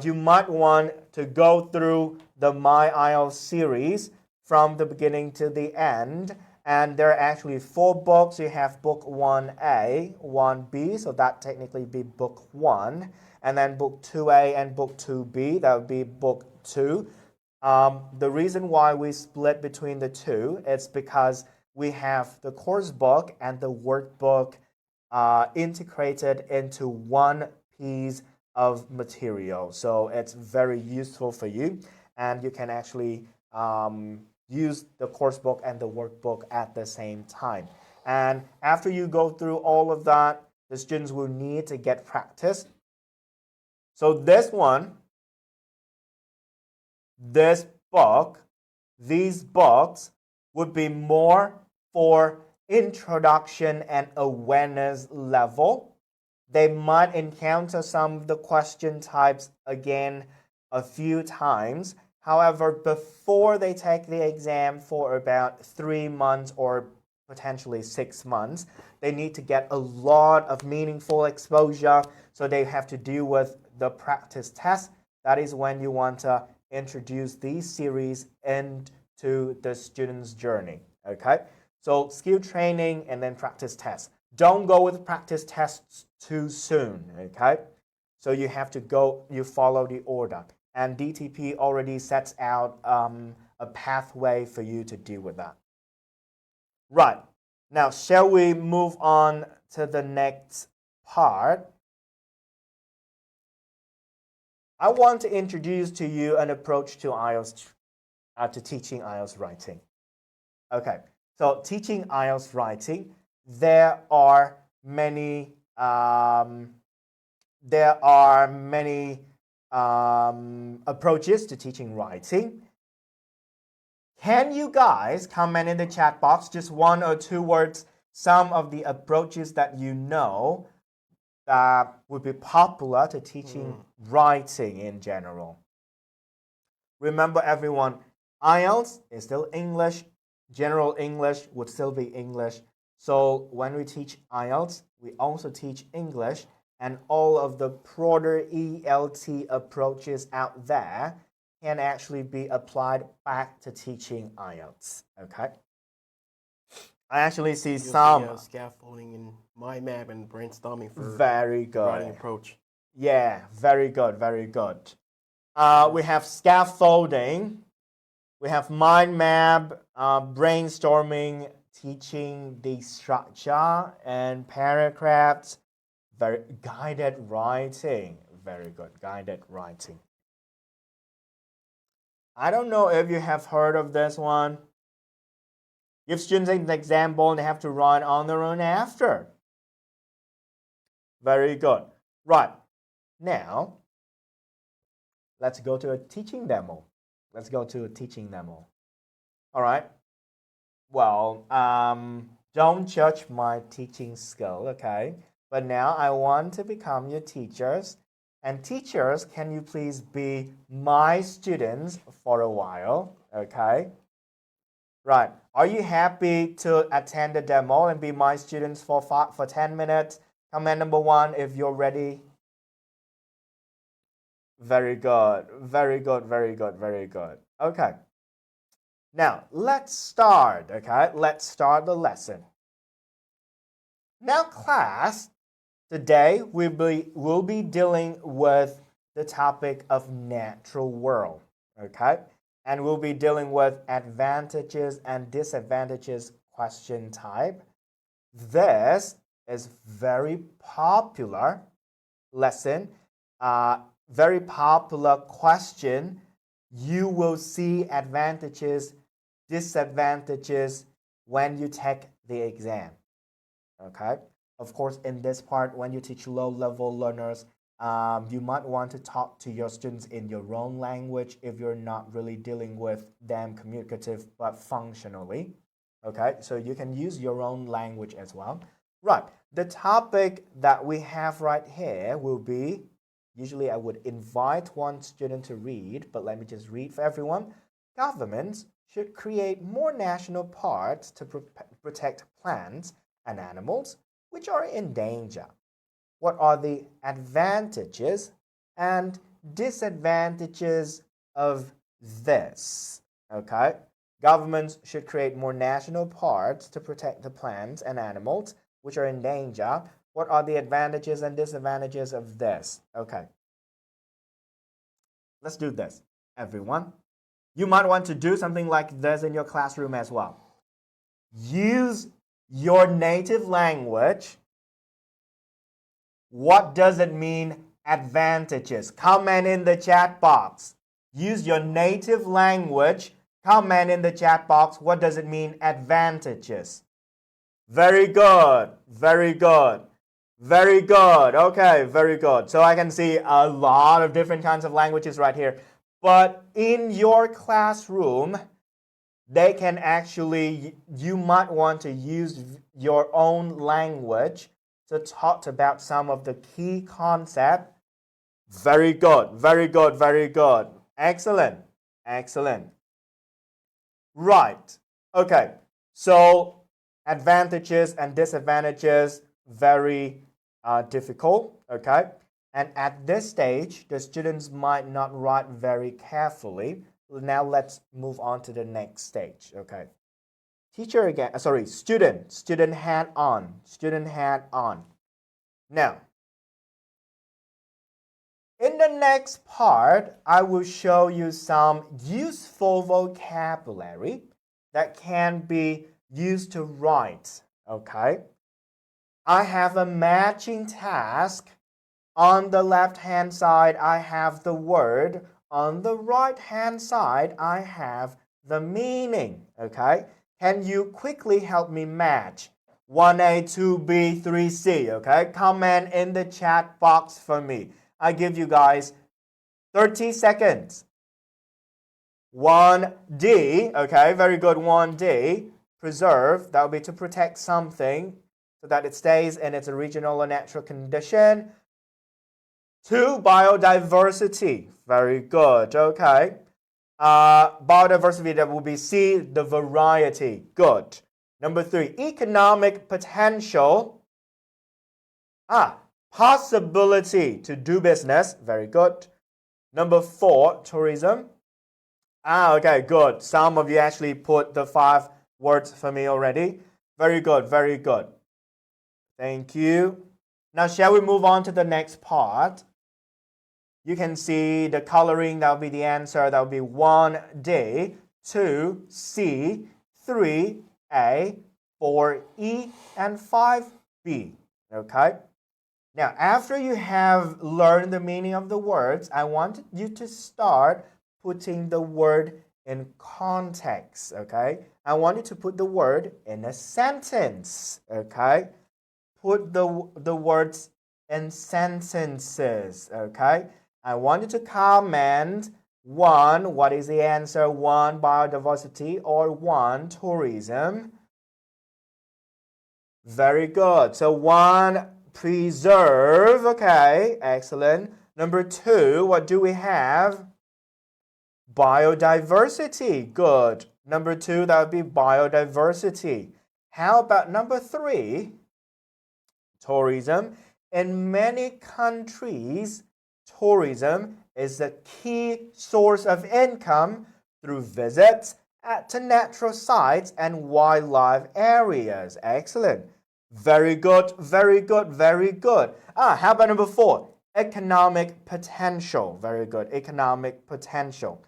you might want to go through the My IELTS series from the beginning to the end. And there are actually 4 books. You have book 1A, 1B, so that technically be book 1. And then book 2A and book 2B, that would be book 2. The reason why we split between the two is because we have the course book and the workbook integrated into one piece of material. So it's very useful for you, and you can actually use the course book and the workbook at the same time. And after you go through all of that, the students will need to get practice. So this one, this book, these books would be more for introduction and awareness level. They might encounter some of the question types again a few times. However, before they take the exam for about 3 months or potentially 6 months, they need to get a lot of meaningful exposure, so they have to deal with the practice test. That is when you want to introduce these series into the student's journey. Okay, so skill training and then practice tests. Don't go with practice tests too soon. Okay, so you have to go, you follow the order, and DTP already sets out a pathway for you to deal with that. Right, now shall we move on to the next part? I want to introduce to you an approach to IELTS, to teaching IELTS writing. Okay, so teaching IELTS writing, there are many approaches to teaching writing. Can you guys comment in the chat box just 1 or 2 words, some of the approaches that you know that would be popular to teaching writing in general? Remember everyone, IELTS is still English, general English would still be English. So when we teach IELTS, we also teach English, and all of the broader ELT approaches out there can actually be applied back to teaching IELTS. Okay. I actually see some scaffolding and mind map and brainstorming for very good writing approach. Yeah, very good, very good. We have scaffolding, we have mind map, brainstorming, teaching the structure and paragraphs, very guided writing, very good, guided writing. I don't know if you have heard of this one. Give students an example and they have to write on their own after. Very good. Right. Now, let's go to a teaching demo. Let's go to a teaching demo. All right. Well, don't judge my teaching skill, okay? But now I want to become your teachers. And teachers, can you please be my students for a while, okay? Right. Are you happy to attend the demo and be my students for 10 minutes? Comment number 1 if you're ready. Very good. Very good, very good, very good. Okay. Now, let's start, okay? Let's start the lesson. Now, class, today we'll be dealing with the topic of natural world, okay? And we'll be dealing with advantages and disadvantages question type. This is very popular lesson, very popular question. You will see advantages, disadvantages when you take the exam. Okay? Of course, in this part, when you teach low-level learners, you might want to talk to your students in your own language if you're not really dealing with them communicative but functionally. Okay? So you can use your own language as well. Right. The topic that we have right here will be, usually I would invite one student to read, but let me just read for everyone. Governments should create more national parks to protect plants and animals which are in danger. What are the advantages and disadvantages of this? Okay, governments should create more national parks to protect the plants and animals which are in danger. What are the advantages and disadvantages of this? Okay, let's do this, everyone. You might want to do something like this in your classroom as well. Use your native language. What does it mean, advantages? Comment in the chat box. Use your native language. Comment in the chat box. What does it mean, advantages? Very good. Very good. Very good. Okay, very good. So I can see a lot of different kinds of languages right here. But in your classroom, they can actually, you might want to use your own language to talk about some of the key concepts. Very good, very good, very good. Excellent, excellent. Right, okay. So advantages and disadvantages, very difficult, okay? And at this stage, the students might not write very carefully. Now let's move on to the next stage, okay? Teacher again, student hat on, student hat on. Now, in the next part, I will show you some useful vocabulary that can be used to write, okay? I have a matching task On the left-hand side, I have the word. On the right-hand side, I have the meaning. Okay? Can you quickly help me match 1A, 2B, 3C? Okay? Comment in the chat box for me. I give you guys 30 seconds. 1D, okay, very good, 1D. Preserve, that will be to protect something so that it stays in its original or natural condition. 2, biodiversity, very good, okay. Biodiversity, that will be C, the variety, good. Number 3, economic potential. Possibility to do business, very good. Number 4, tourism. Okay, good. Some of you actually put the 5 words for me already. Very good, very good. Thank you. Now, shall we move on to the next part? You can see the coloring, that will be the answer. That will be 1D, 2C, 3A, 4E, and 5B. Okay? Now, after you have learned the meaning of the words, I want you to start putting the word in context, okay? I want you to put the word in a sentence, okay? Put the words in sentences, okay? I want you to comment 1, what is the answer? 1, biodiversity, or 1, tourism. Very good. So 1, preserve, okay, excellent. Number 2, what do we have? Biodiversity, good. Number 2, that would be biodiversity. How about number 3? Tourism. In many countries, tourism is a key source of income through visits to natural sites and wildlife areas. Excellent. Very good, very good, very good. How about number 4? Economic potential. Very good. Economic potential.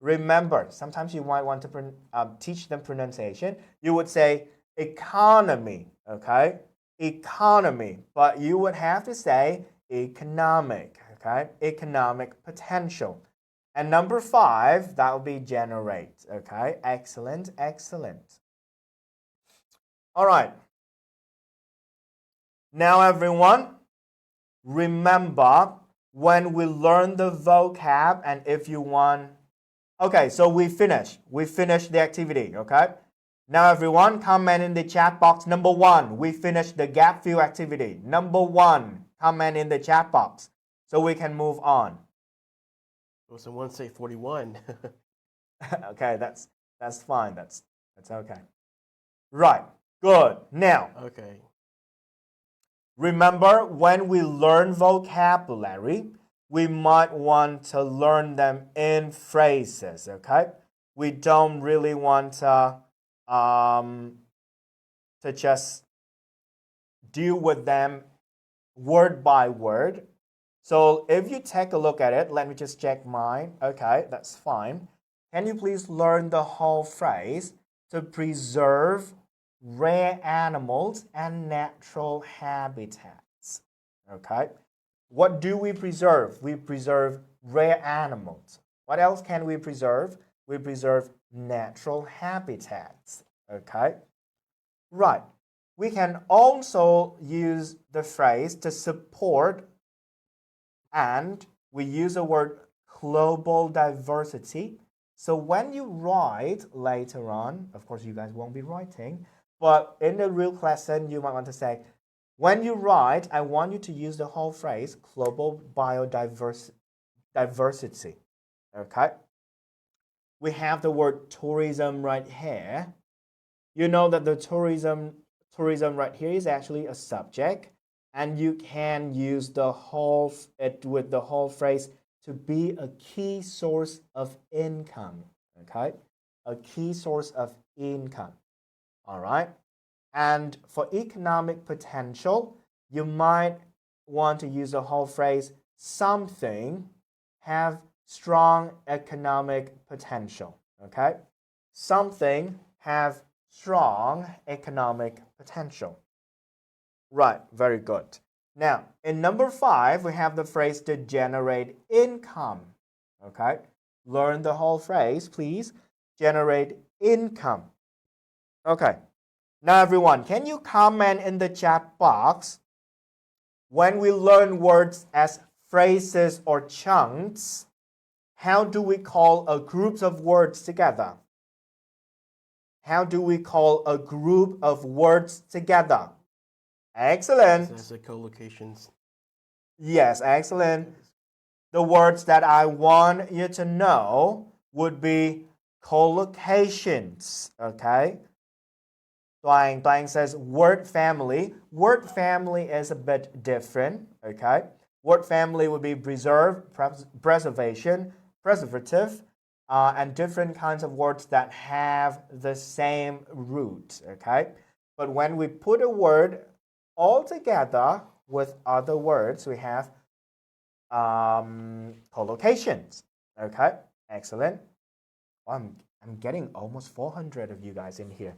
Remember, sometimes you might want to teach them pronunciation. You would say economy, okay? Economy, but you would have to say economic, okay? Economic potential. And number 5, that will be generate, okay? Excellent, excellent. All right. Now, everyone, remember when we learn the vocab, and if you want... Okay, so we finished the activity, okay? Now, everyone, comment in the chat box. Number 1, we finished the gap fill activity. Number 1, comment in the chat box so we can move on. Well, someone say 41. Okay, that's fine. That's okay. Right, good. Now, Okay. remember when we learn vocabulary, we might want to learn them in phrases, okay? We don't really want to just deal with them word by word. So if you take a look at it, let me just check mine. Okay, that's fine. Can you please learn the whole phrase? To preserve rare animals and natural habitats. Okay? What do we preserve? We preserve rare animals. What else can we preserve? We preserve natural habitats. Okay? Right. We can also use the phrase to support, and we use the word global diversity. So when you write later on, of course you guys won't be writing, but in the real lesson you might want to say, when you write, I want you to use the whole phrase global biodiversity. Okay? We have the word tourism right here. You know that the tourism right here is actually a subject, and you can use the whole phrase to be a key source of income. Okay? A key source of income. All right? And for economic potential, you might want to use the whole phrase something have strong economic potential. Okay? Something have strong economic potential. Right, very good. Now, in number 5, we have the phrase to generate income. Okay, learn the whole phrase, please. Generate income. Okay, now everyone, can you comment in the chat box when we learn words as phrases or chunks? How do we call a group of words together? How do we call a group of words together? Excellent. As a collocations. Yes, excellent. The words that I want you to know would be collocations. Okay. Duang says word family. Word family is a bit different. Okay. Word family would be preserve, preservation, preservative, and different kinds of words that have the same root. Okay. But when we put a word all together with other words, we have collocations. Okay, excellent. I'm getting almost 400 of you guys in here.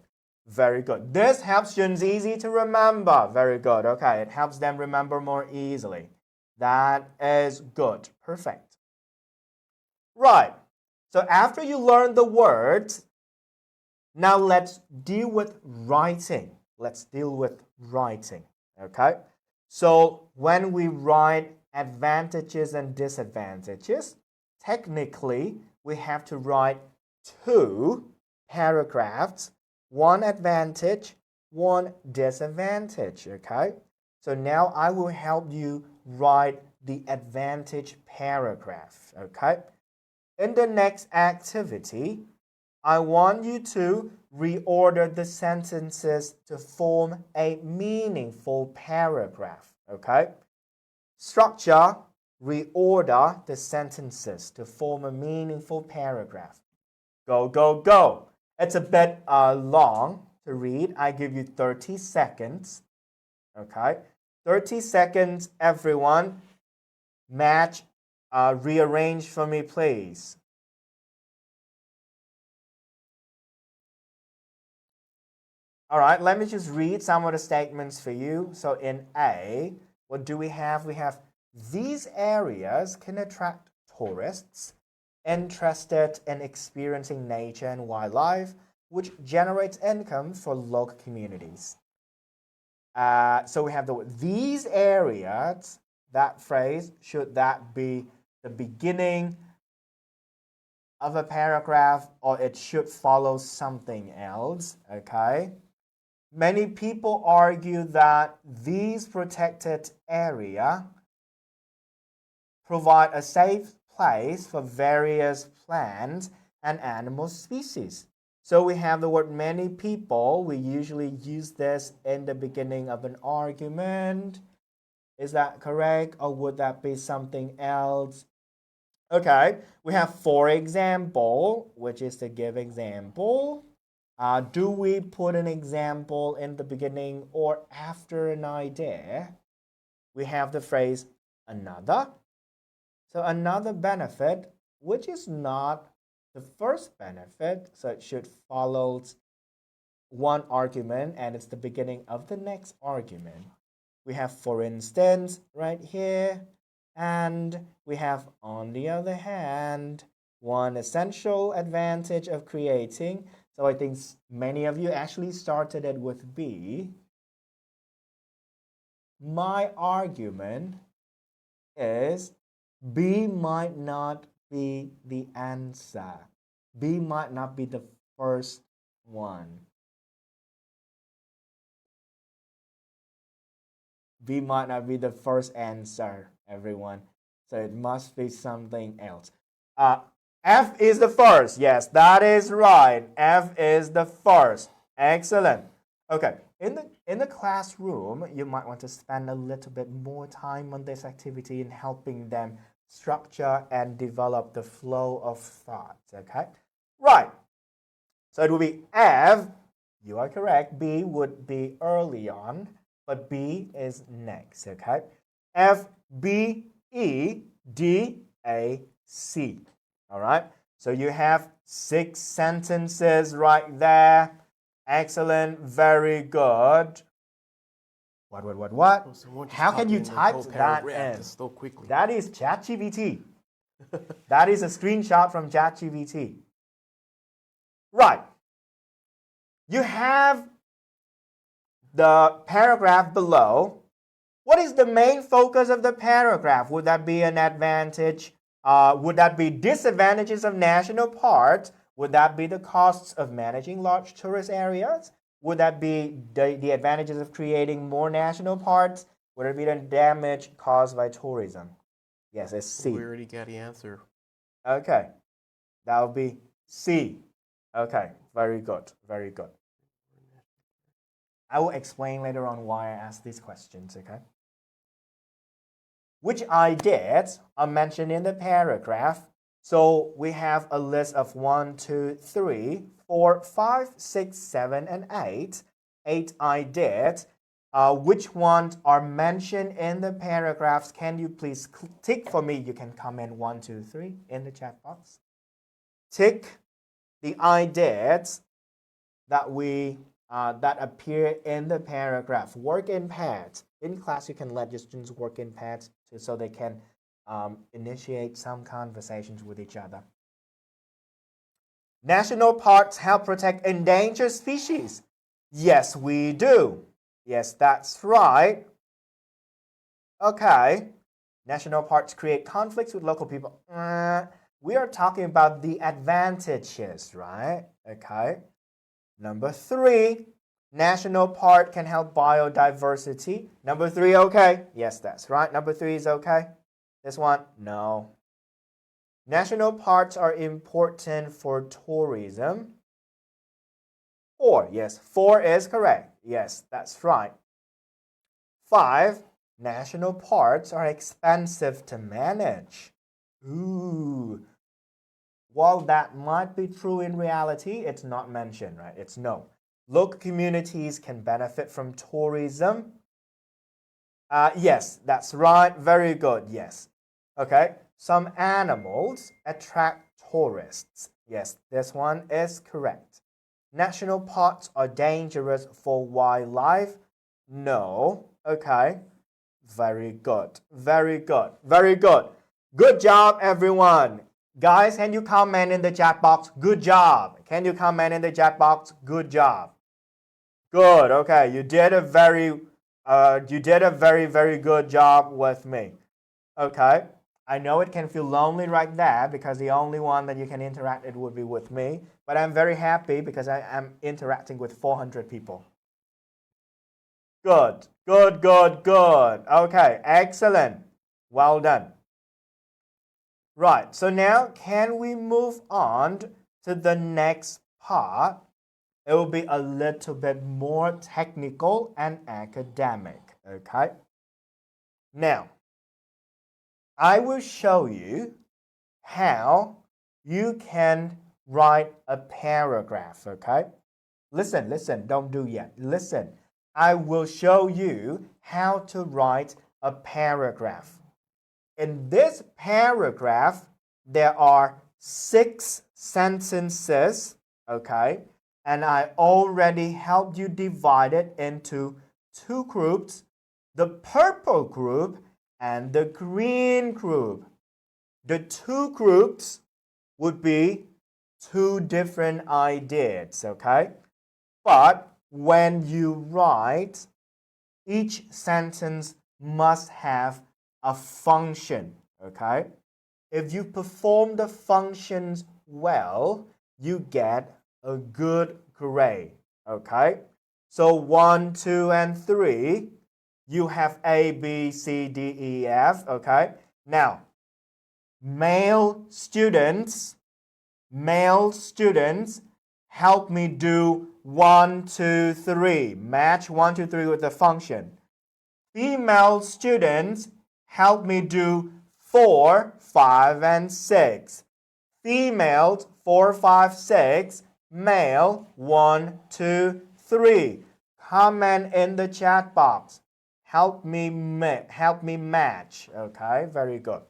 Very good. This helps students easy to remember. Very good. Okay, it helps them remember more easily. That is good. Perfect. Right. So after you learn the words, now let's deal with writing. Let's deal with writing. Okay. So when we write advantages and disadvantages, technically we have to write 2 paragraphs, 1 advantage, 1 disadvantage. Okay. So now I will help you write the advantage paragraph. Okay. In the next activity, I want you to reorder the sentences to form a meaningful paragraph. Okay? Structure, reorder the sentences to form a meaningful paragraph. Go, go, go. It's a bit long to read. I give you 30 seconds. Okay? 30 seconds, everyone. Match, rearrange for me, please. All right, let me just read some of the statements for you. So in A, what do we have? We have these areas can attract tourists interested in experiencing nature and wildlife, which generates income for local communities. So we have these areas, that phrase, should that be the beginning of a paragraph or it should follow something else? Okay. Many people argue that these protected areas provide a safe place for various plants and animal species. So we have the word many people. We usually use this in the beginning of an argument. Is that correct, or would that be something else? Okay, we have for example, which is to give example. Do we put an example in the beginning or after an idea? We have the phrase another. So another benefit, which is not the first benefit, so it should follow one argument and it's the beginning of the next argument. We have for instance right here, and we have on the other hand, one essential advantage of creating. So I think many of you actually started it with B. My argument is B might not be the answer. B might not be the first one. B might not be the first answer, everyone. So it must be something else. F is the first. Yes, that is right. F is the first. Excellent. Okay, in the classroom, you might want to spend a little bit more time on this activity in helping them structure and develop the flow of thought. Okay, right. So it would be F. You are correct. B would be early on, but B is next. Okay, F, B, E, D, A, C. All right, so you have 6 sentences right there. Excellent, very good. What? Oh, someone just How can you typed in the type whole that paragraph in? just so quickly. That is ChatGPT. That is a screenshot from ChatGPT. Right. You have the paragraph below. What is the main focus of the paragraph? Would that be an advantage? Would that be disadvantages of national parks? Would that be the costs of managing large tourist areas? Would that be the advantages of creating more national parks? Would it be the damage caused by tourism? Yes, it's C. We already got the answer. Okay, that would be C. Okay, very good, very good. I will explain later on why I asked these questions, okay? Which ideas are mentioned in the paragraph. So we have a list of 1, 2, 3, 4, 5, 6, 7, and 8. 8 ideas. Which ones are mentioned in the paragraphs? Can you please tick for me? You can comment 1, 2, 3 in the chat box. Tick the ideas that that appear in the paragraph. Work in pairs. In class, you can let your students work in pairs so they can initiate some conversations with each other. National parks help protect endangered species. Yes, we do. Yes, that's right. Okay. National parks create conflicts with local people. We are talking about the advantages, right? Okay. Number 3, national park can help biodiversity. Number 3, okay? Yes, that's right. Number 3 is okay. This one, no. National parks are important for tourism. 4, yes, 4 is correct. Yes, that's right. 5, national parks are expensive to manage. Ooh. While that might be true in reality, it's not mentioned, right? It's no. Local communities can benefit from tourism. Yes, that's right. Very good. Yes. Okay. Some animals attract tourists. Yes, this one is correct. National parks are dangerous for wildlife. No. Okay. Very good. Very good. Very good. Good job, everyone. Guys, can you comment in the chat box? Good job. Can you comment in the chat box? Good job. Good. Okay, you did a very, very good job with me. Okay, I know it can feel lonely right there because the only one that you can interact with would be with me. But I'm very happy because I am interacting with 400 people. Good. Good. Good. Good. Okay, excellent. Well done. Right, so now can we move on to the next part? It will be a little bit more technical and academic, okay? Now, I will show you how you can write a paragraph, okay? Listen, don't do yet. Listen, I will show you how to write a paragraph. In this paragraph, there are 6 sentences, okay? And I already helped you divide it into 2 groups, the purple group and the green group. The 2 groups would be 2 different ideas, okay? But when you write, each sentence must have a function, okay? If you perform the functions well, you get a good grade, okay? So 1, 2, and 3, you have A, B, C, D, E, F, okay? Now, male students, help me do 1, 2, 3. Match 1, 2, 3 with the function. Female students, help me do 4, 5, and 6. Females, 4, 5, 6. Male, 1, 2, 3. Comment in the chat box. Help me match. Okay, very good.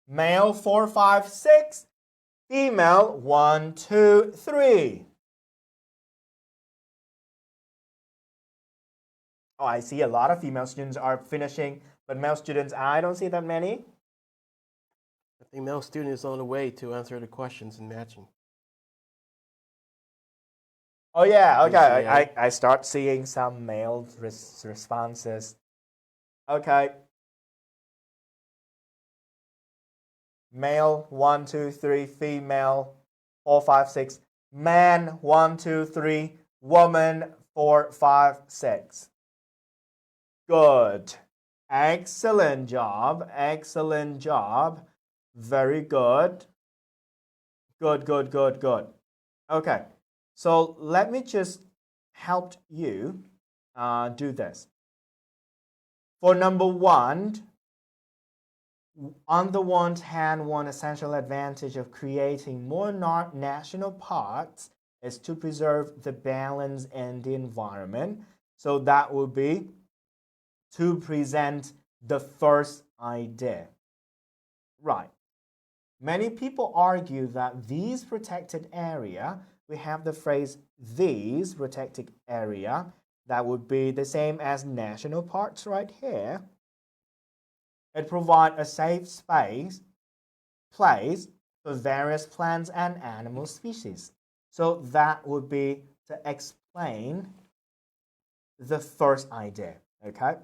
Male, 4, 5, 6. Female, 1, 2, 3. Oh, I see a lot of female students are finishing, but male students, I don't see that many. I think male student is on the way to answer the questions and matching. Oh yeah, okay. ACA. I start seeing some male responses. Okay. Male 1, 2, 3, female 4, 5, 6, man 1, 2, 3, woman 4, 5, 6. Good. Excellent job. Excellent job. Very good. Good, good, good, good. Okay. So let me just help you do this. For number 1, on the one hand, one essential advantage of creating more national parks is to preserve the balance in the environment. So that would be to present the first idea. Right. Many people argue that these protected area, we have the phrase these protected area, that would be the same as national parks right here. It provides a safe place for various plants and animal species. So that would be to explain the first idea, okay?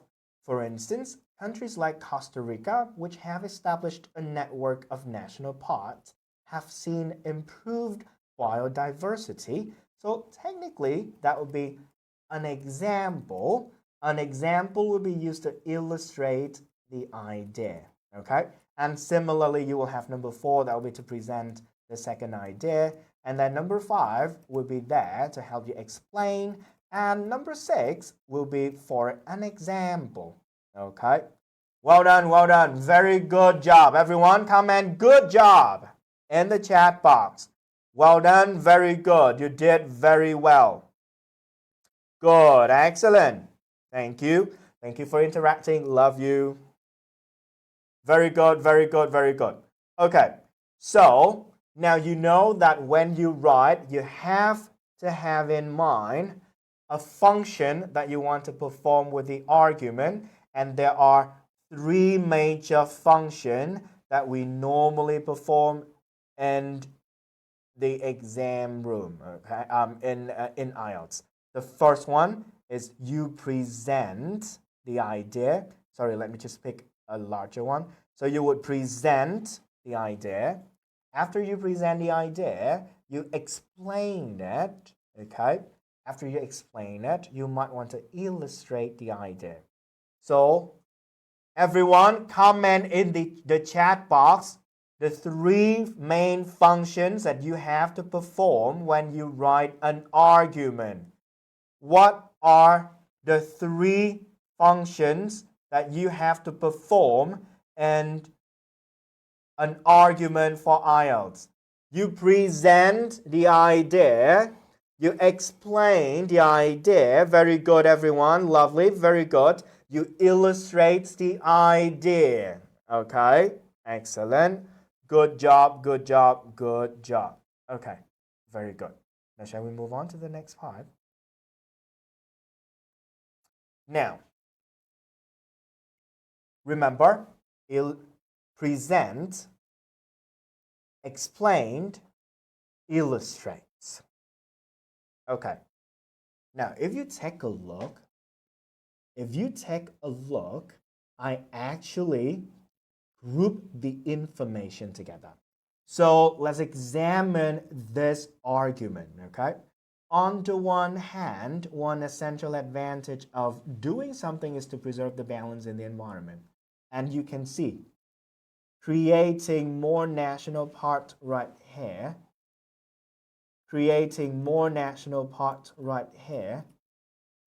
For instance, countries like Costa Rica, which have established a network of national parks, have seen improved biodiversity. So technically, that would be an example. An example would be used to illustrate the idea, okay? And similarly, you will have number 4, that will be to present the second idea. And then number 5 will be there to help you explain. And number 6 will be for an example, okay? Well done, well done. Very good job. Everyone, comment good job in the chat box. Well done, very good. You did very well. Good, excellent. Thank you. Thank you for interacting. Love you. Very good, very good, very good. Okay, so now you know that when you write, you have to have in mind a function that you want to perform with the argument, and there are 3 major functions that we normally perform in the exam room, okay? In IELTS. The first one is you present the idea. Sorry, let me just pick a larger one. So you would present the idea. After you present the idea, you explain it, okay? After you explain it, you might want to illustrate the idea. So everyone, comment in the chat box the 3 main functions that you have to perform when you write an argument. What are the 3 functions that you have to perform in an argument for IELTS? You present the idea. You explain the idea. Very good, everyone. Lovely. Very good. You illustrate the idea. Okay. Excellent. Good job, good job, good job. Okay. Very good. Now, shall we move on to the next part? Now, remember, present, explained, illustrates. Okay. Now, if you take a look, I actually group the information together. So let's examine this argument, okay? On the one hand, one essential advantage of doing something is to preserve the balance in the environment. And you can see, creating more national parks right here,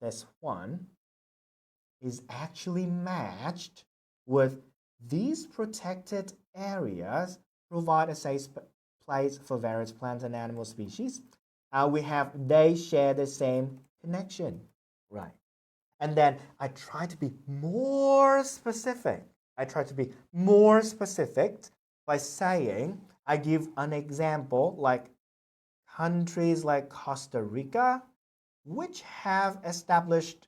this one, is actually matched with these protected areas provide a safe place for various plant and animal species. They share the same connection, right? And then I try to be more specific. By saying, I give an example like countries like Costa Rica, which have established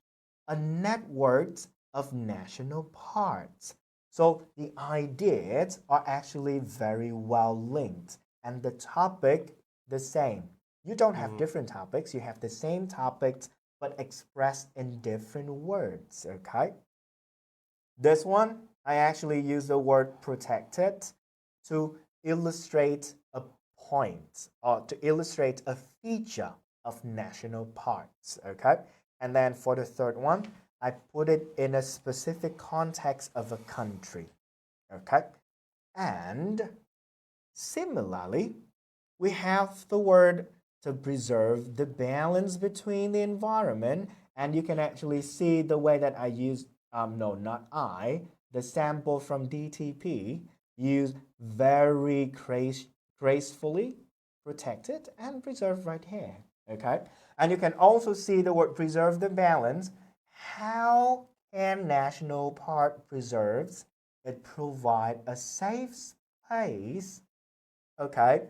a network of national parks. So the ideas are actually very well linked, and the topic the same. You don't have different topics, you have the same topics but expressed in different words, okay? This one, I actually use the word protected to illustrate a point or to illustrate a feature of national parks, okay? And then for the third one, I put it in a specific context of a country, okay? And similarly, we have the word to preserve the balance between the environment, and you can actually see the way that I use, no, not I, the sample from DTP, use very gracefully, protected, and preserve right here, okay? And you can also see the word preserve the balance. How can national park preserves? It provide a safe space, okay?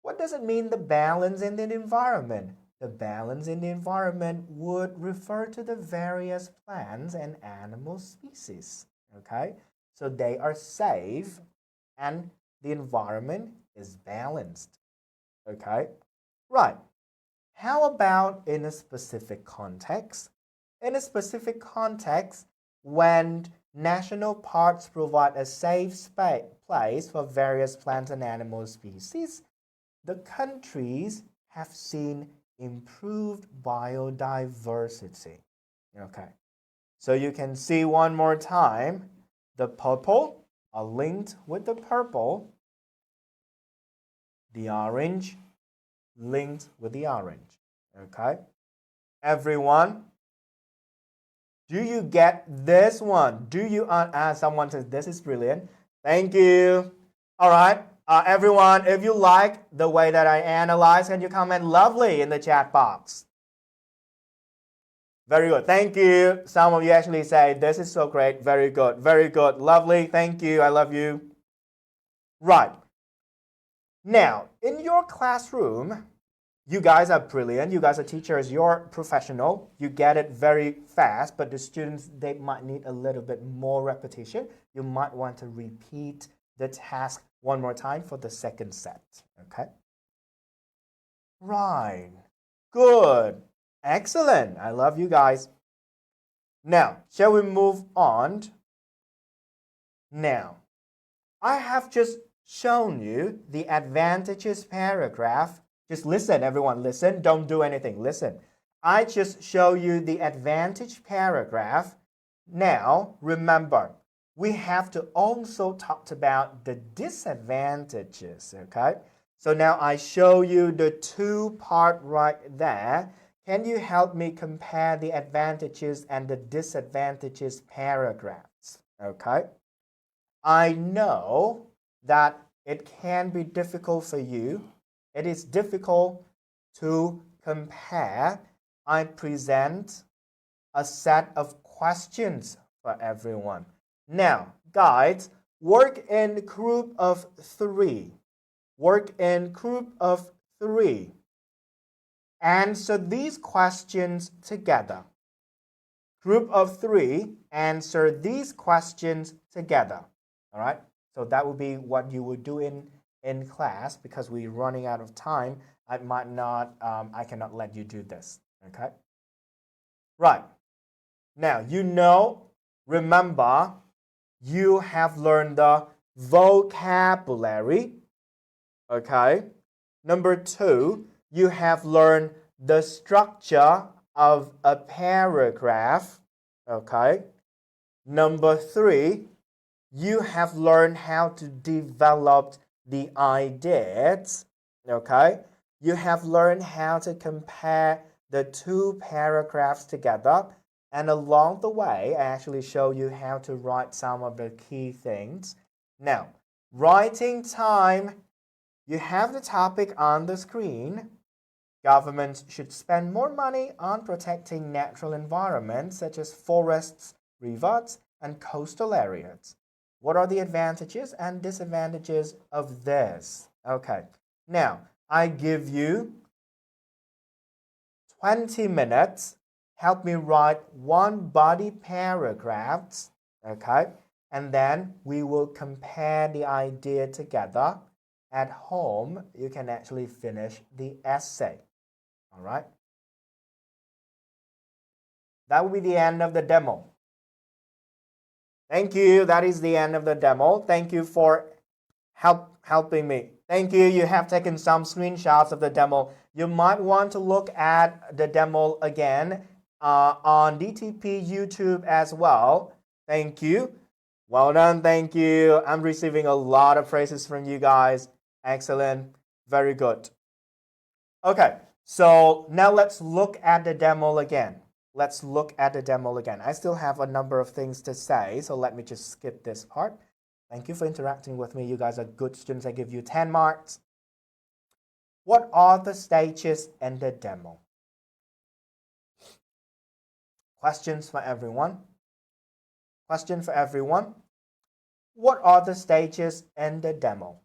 What does it mean, the balance in the environment? The balance in the environment would refer to the various plants and animal species, okay? So they are safe and the environment is balanced, okay? Right. How about in a specific context? In a specific context, when national parks provide a safe place for various plant and animal species, the countries have seen improved biodiversity. Okay, so you can see one more time, the purple are linked with the purple, the orange linked with the orange. Okay, everyone, do you get this one? Do you, someone says this is brilliant. Thank you. All right. Everyone, if you like the way that I analyze, can you comment lovely in the chat box? Very good. Thank you. Some of you actually say, this is so great. Very good. Very good. Lovely. Thank you. I love you. Right. Now, in your classroom, you guys are brilliant. You guys are teachers. You're professional. You get it very fast, but the students, they might need a little bit more repetition. You might want to repeat the task one more time for the second set, okay? Right. Good. Excellent. I love you guys. Now, shall we move on? Now, I have just shown you the advantages paragraph. Just listen, everyone, listen. Don't do anything. Listen. I just show you the advantage paragraph. Now, remember, we have to also talk about the disadvantages, okay? So now I show you the two part right there. Can you help me compare the advantages and the disadvantages paragraphs, okay? I know that it can be difficult for you. It is difficult to compare. I present a set of questions for everyone. Now, guys, work in group of 3. Work in group of 3. Answer these questions together. Group of 3, answer these questions together. All right? So that will be what you would do in class. Because we're running out of time, I cannot let you do this. Okay? Right. Now, remember, you have learned the vocabulary. Okay? Number 2, you have learned the structure of a paragraph. Okay? Number 3, you have learned how to develop the ideas. Okay? You have learned how to compare the two paragraphs together. And along the way, I actually show you how to write some of the key things. Now, writing time, you have the topic on the screen. Governments should spend more money on protecting natural environments such as forests, rivers, and coastal areas. What are the advantages and disadvantages of this? Okay, now I give you 20 minutes. help me write one body paragraph, okay? And then we will compare the idea together. At home, you can actually finish the essay, all right? That will be the end of the demo. Thank you. That is the end of the demo. Thank you for helping me. Thank you. You have taken some screenshots of the demo. You might want to look at the demo again on DTP YouTube as well. Thank you. Well done. Thank you. I'm receiving a lot of praises from you guys. Excellent. Very good. Okay. So now let's look at the demo again. Let's look at the demo again. I still have a number of things to say, so let me just skip this part. Thank you for interacting with me. You guys are good students. I give you 10 marks. What are the stages in the demo? Questions for everyone? Question for everyone. What are the stages in the demo?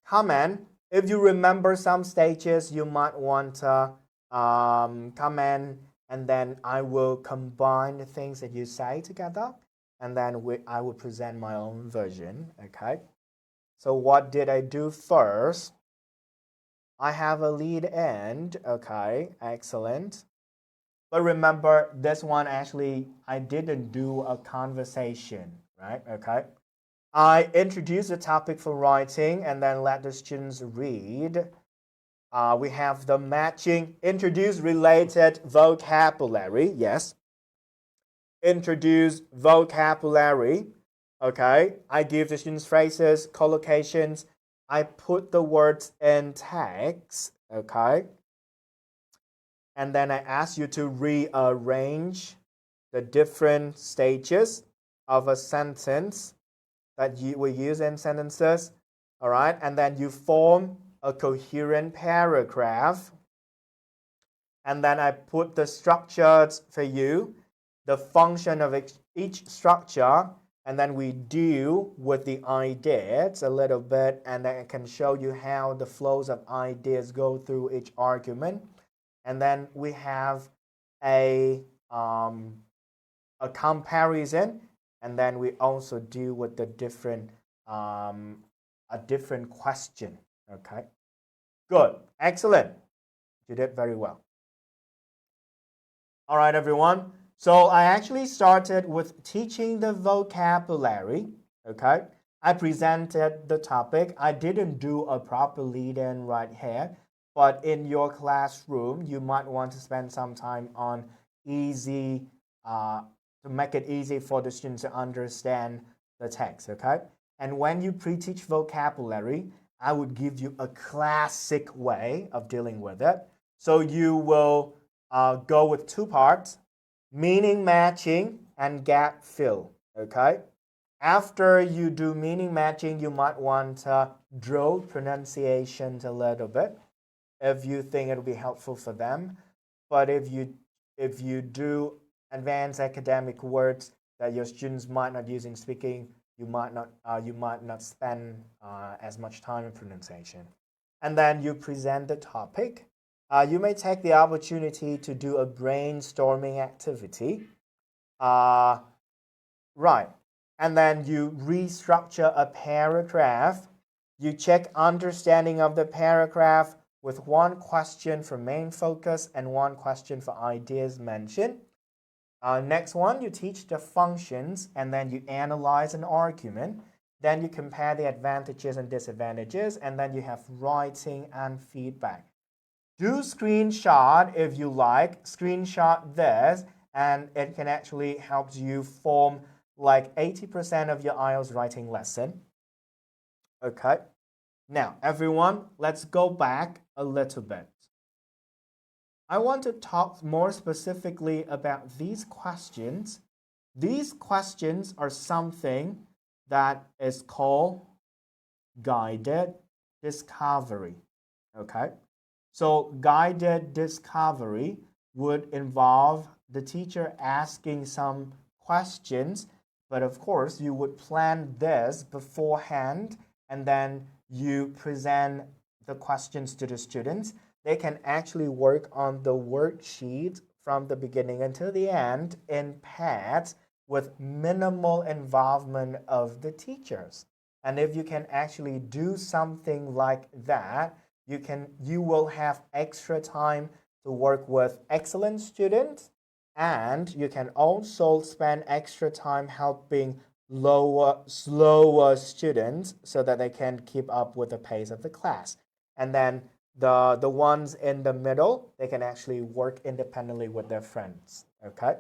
Comment. If you remember some stages, you might want to comment, and then I will combine the things that you say together, and then I will present my own version, okay? So what did I do first? I have a lead end, okay, excellent. But remember, this one actually, I didn't do a conversation, right, okay? I introduced the topic for writing and then let the students read. We have the matching, introduce related vocabulary, yes. Introduce vocabulary, okay. I give the students phrases, collocations. I put the words in text, okay. And then I ask you to rearrange the different stages of a sentence that you will use in sentences, all right. And then you form a coherent paragraph. And then I put the structures for you, the function of each structure, and then we deal with the ideas a little bit, and then I can show you how the flows of ideas go through each argument. And then we have a comparison, and then we also deal with the different a different question. Okay, good, excellent. You did very well. All right, everyone. So I actually started with teaching the vocabulary. Okay, I presented the topic. I didn't do a proper lead-in right here, but in your classroom, you might want to spend some time on easy to make it easy for the students to understand the text. Okay, and when you pre-teach vocabulary, I would give you a classic way of dealing with it. So you will go with two parts, meaning matching and gap fill, okay? After you do meaning matching, you might want to draw pronunciations a little bit if you think it'll be helpful for them. But if you do advanced academic words that your students might not use in speaking, you might not spend as much time in pronunciation. And then you present the topic. You may take the opportunity to do a brainstorming activity. Right. And then you restructure a paragraph. You check understanding of the paragraph with one question for main focus and one question for ideas mentioned. Next one, you teach the functions, and then you analyze an argument. Then you compare the advantages and disadvantages, and then you have writing and feedback. Do screenshot if you like. Screenshot this, and it can actually help you form like 80% of your IELTS writing lesson. Okay. Now, everyone, let's go back a little bit. I want to talk more specifically about these questions. These questions are something that is called guided discovery. Okay? So guided discovery would involve the teacher asking some questions, but of course you would plan this beforehand, and then you present the questions to the students. They can actually work on the worksheet from the beginning until the end in pairs with minimal involvement of the teachers. And if you can actually do something like that, you will have extra time to work with excellent students, and you can also spend extra time helping slower students so that they can keep up with the pace of the class. And then the ones in the middle, they can actually work independently with their friends. Okay,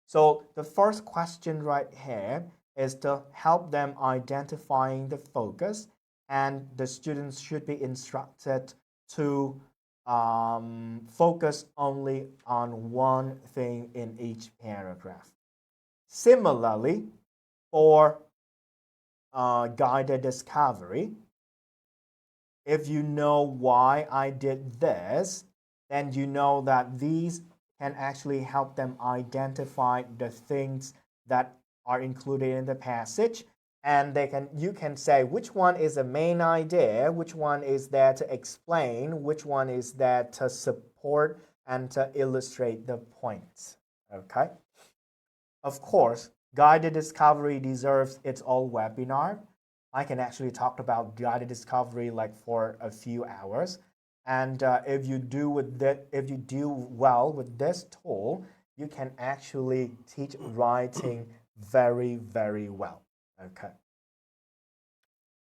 so the first question right here is to help them identifying the focus, and the students should be instructed to focus only on one thing in each paragraph. Similarly, for guided discovery, if you know why I did this, then you know that these can actually help them identify the things that are included in the passage, and you can say which one is the main idea, which one is there to explain, which one is there to support and to illustrate the points. Okay? Of course, guided discovery deserves its own webinar. I can actually talk about guided discovery like for a few hours. And if you do well with this tool, you can actually teach writing very, very well. Okay.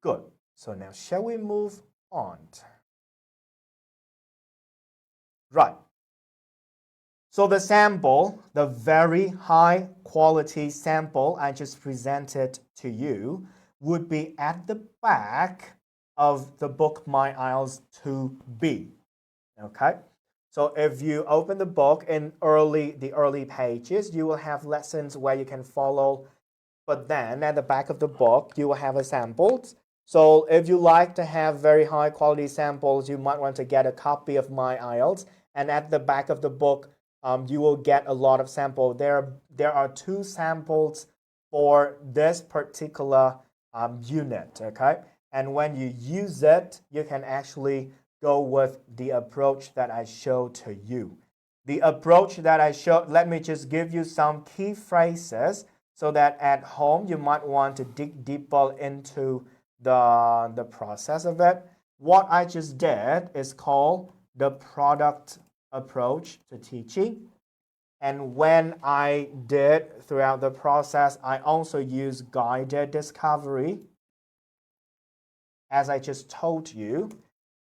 Good. So now shall we move on? Right. So the sample, the very high quality sample I just presented to you, would be at the back of the book My IELTS 2B. Okay, so if you open the book in the early pages, you will have lessons where you can follow, but then at the back of the book you will have a samples. So if you like to have very high quality samples, you might want to get a copy of My IELTS, and at the back of the book you will get a lot of samples. There are 2 samples for this particular unit, okay? And when you use it, you can actually go with the approach that I showed to you. The approach that I showed, let me just give you some key phrases so that at home you might want to dig deeper into the process of it. What I just did is called the product approach to teaching. And when I did throughout the process, I also used guided discovery, as I just told you.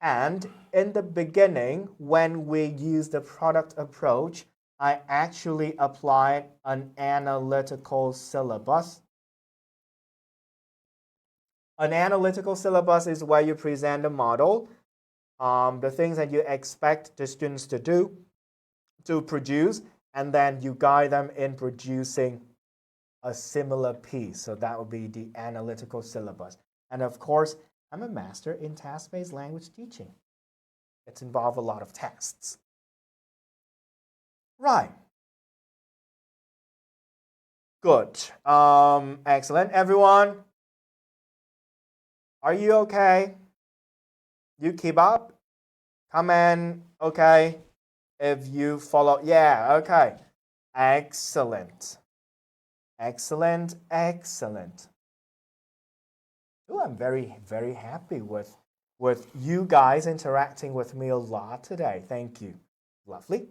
And in the beginning, when we use the product approach, I actually applied an analytical syllabus. An analytical syllabus is where you present a model, the things that you expect the students to do, to produce, and then you guide them in producing a similar piece. So that would be the analytical syllabus. And of course, I'm a master in task-based language teaching. It's involved a lot of tests. Right. Good. Excellent. Everyone, are you okay? You keep up? Comment, okay. If you follow, yeah, okay. Excellent. Excellent, excellent. Oh, I'm very, very happy with you guys interacting with me a lot today. Thank you. Lovely.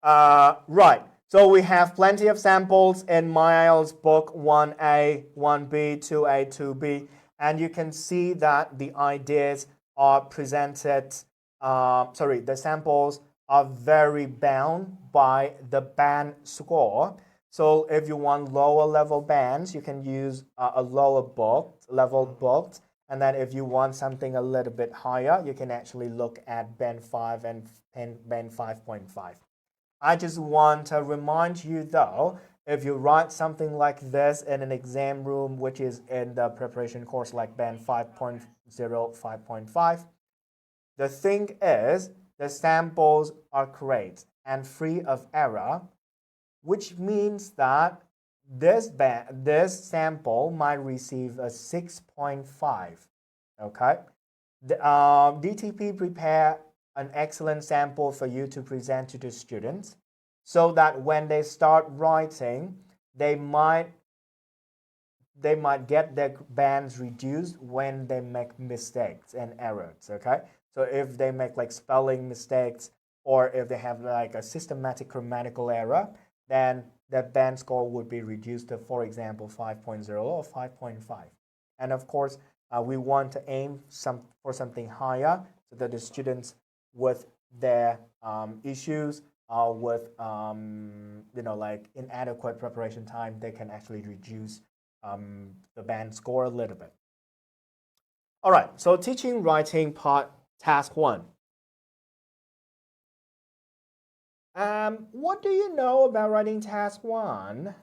Right. So we have plenty of samples in My IELTS book 1A, 1B, 2A, 2B. And you can see that the ideas are presented, the samples are very bound by the band score. So if you want lower level bands, you can use a lower level book. And then if you want something a little bit higher, you can actually look at band 5 and band 5.5. I just want to remind you though, if you write something like this in an exam room, which is in the preparation course like band 5.0, 5.5, the thing is the samples are correct and free of error, which means that this sample might receive a 6.5. Okay, the DTP prepare an excellent sample for you to present to the students so that when they start writing, they might get their bands reduced when they make mistakes and errors, okay? So if they make like spelling mistakes or if they have like a systematic grammatical error, then the band score would be reduced to, for example, 5.0 or 5.5. And of course, we want to aim for something higher so that the students with their issues with like inadequate preparation time, they can actually reduce the band score a little bit. All right, so teaching writing part task 1. What do you know about writing task 1?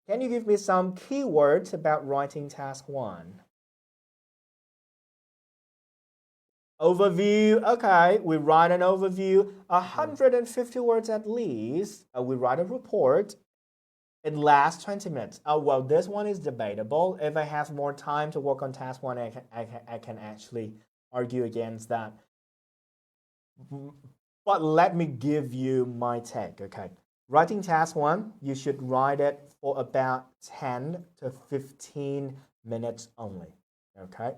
Can you give me some keywords about writing task 1? Overview. Okay, we write an overview, 150 words at least. We write a report. It lasts 20 minutes. Well, this one is debatable. If I have more time to work on task 1, I can actually argue against that. But let me give you my take, okay? Writing task 1, you should write it for about 10 to 15 minutes only, okay?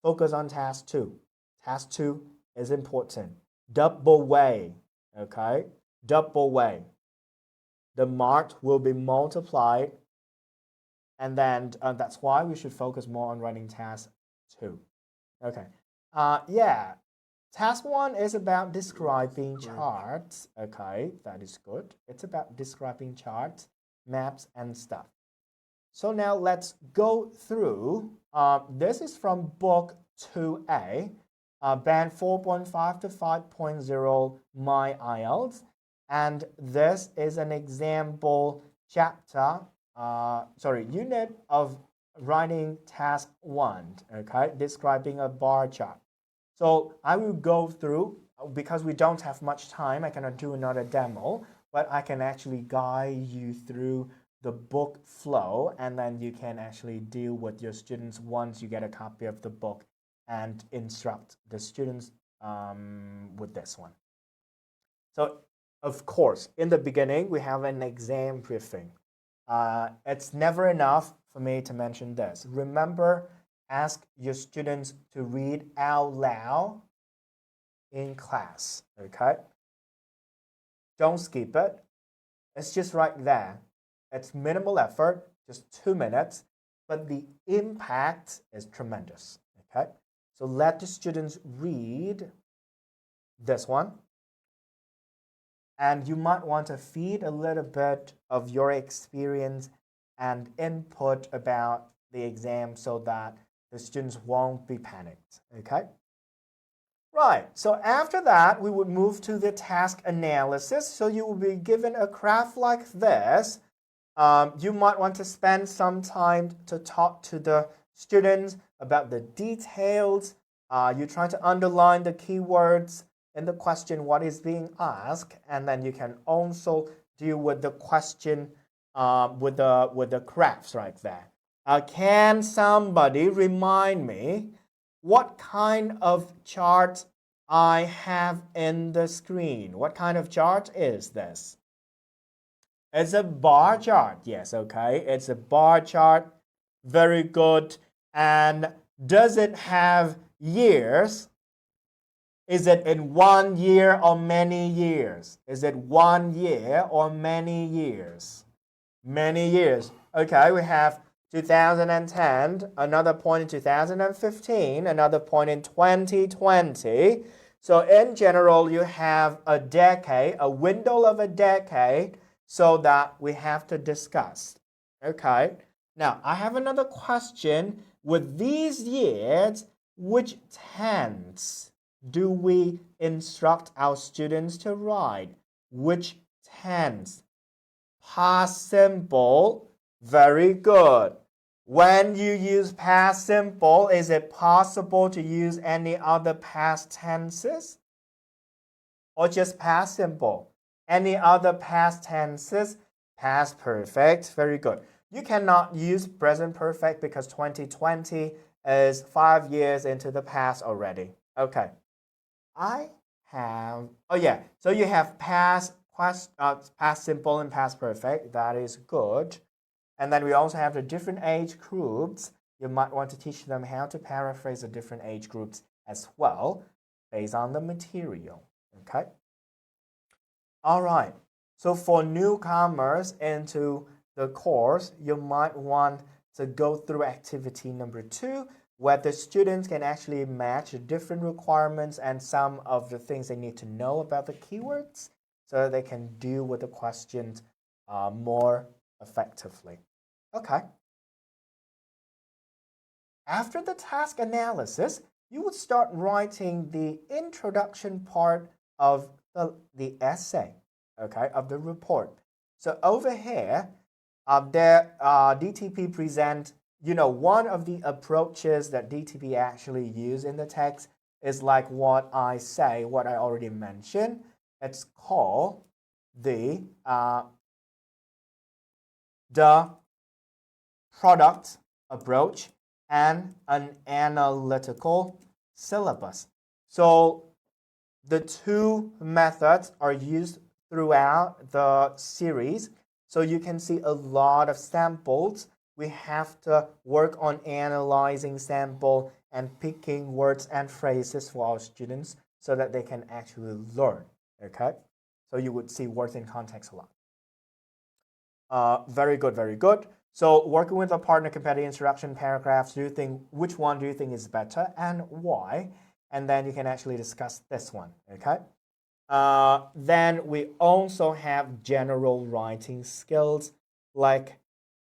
Focus on task 2. Task 2 is important. Double way, okay? Double way. The mark will be multiplied, and then that's why we should focus more on writing task 2. Okay. Yeah. Task 1 is about describing charts. Okay, that is good. It's about describing charts, maps, and stuff. So now let's go through. This is from book 2A, band 4.5 to 5.0, My IELTS. And this is an example chapter, unit of writing task 1, okay, describing a bar chart. So I will go through, because we don't have much time, I cannot do another demo, but I can actually guide you through the book flow, and then you can actually deal with your students once you get a copy of the book and instruct the students with this one. So, of course, in the beginning, we have an exam briefing. It's never enough for me to mention this. Remember, ask your students to read out loud in class, okay? Don't skip it. It's just right there. It's minimal effort, just 2 minutes, but the impact is tremendous, okay? So let the students read this one. And you might want to feed a little bit of your experience and input about the exam so that the students won't be panicked, okay? Right, so after that, we would move to the task analysis. So you will be given a graph like this. You might want to spend some time to talk to the students about the details. You try to underline the keywords in the question, what is being asked, and then you can also deal with the question with the graphs right there. Can somebody remind me what kind of chart I have in the screen? What kind of chart is this? It's a bar chart. Yes, okay. It's a bar chart. Very good. And does it have years? Is it in 1 year or many years? Is it 1 year or many years? Many years. Okay, we have 2010, another point in 2015, another point in 2020. So in general, you have a decade, a window of a decade, so that we have to discuss. Okay, now I have another question. With these years, which tense do we instruct our students to write? Which tense? Past simple. Very good. When you use past simple, is it possible to use any other past tenses? Or just past simple? Any other past tenses? Past perfect. Very good. You cannot use present perfect because 2020 is 5 years into the past already. Okay. I have, oh yeah, so you have past simple and past perfect. That is good. And then we also have the different age groups. You might want to teach them how to paraphrase the different age groups as well, based on the material. Okay. All right. So for newcomers into the course, you might want to go through activity number 2, where the students can actually match the different requirements and some of the things they need to know about the keywords so that they can deal with the questions more effectively. Okay. After the task analysis, you would start writing the introduction part of the essay, okay, of the report. So over here, DTP present, one of the approaches that DTP actually use in the text is like what I already mentioned. It's called the product approach and an analytical syllabus. So the two methods are used throughout the series. So you can see a lot of samples. We have to work on analyzing sample and picking words and phrases for our students so that they can actually learn. Okay? So you would see words in context a lot. Very good, very good. So working with a partner, competitive introduction paragraphs, which one do you think is better and why? And then you can actually discuss this one, okay? Then we also have general writing skills like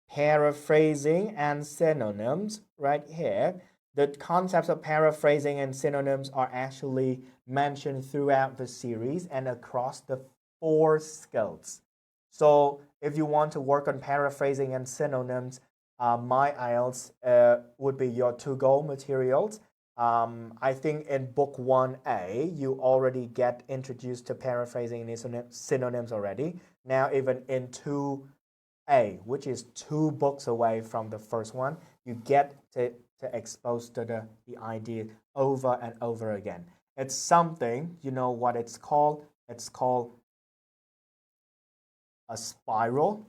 paraphrasing and synonyms right here. The concepts of paraphrasing and synonyms are actually mentioned throughout the series and across the 4 skills. So if you want to work on paraphrasing and synonyms, My IELTS would be your to-go materials. I think in book 1A, you already get introduced to paraphrasing and synonyms already. Now even in 2A, which is 2 books away from the first one, you get to expose to the idea over and over again. It's something, you know what it's called? It's called a spiral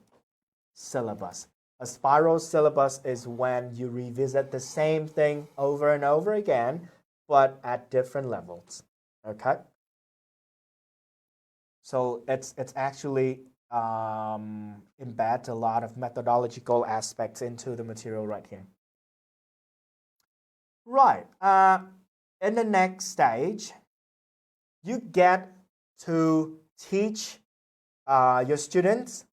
syllabus. A spiral syllabus is when you revisit the same thing over and over again, but at different levels. Okay? So it's actually embeds a lot of methodological aspects into the material right here. Right. In the next stage, you get to teach your students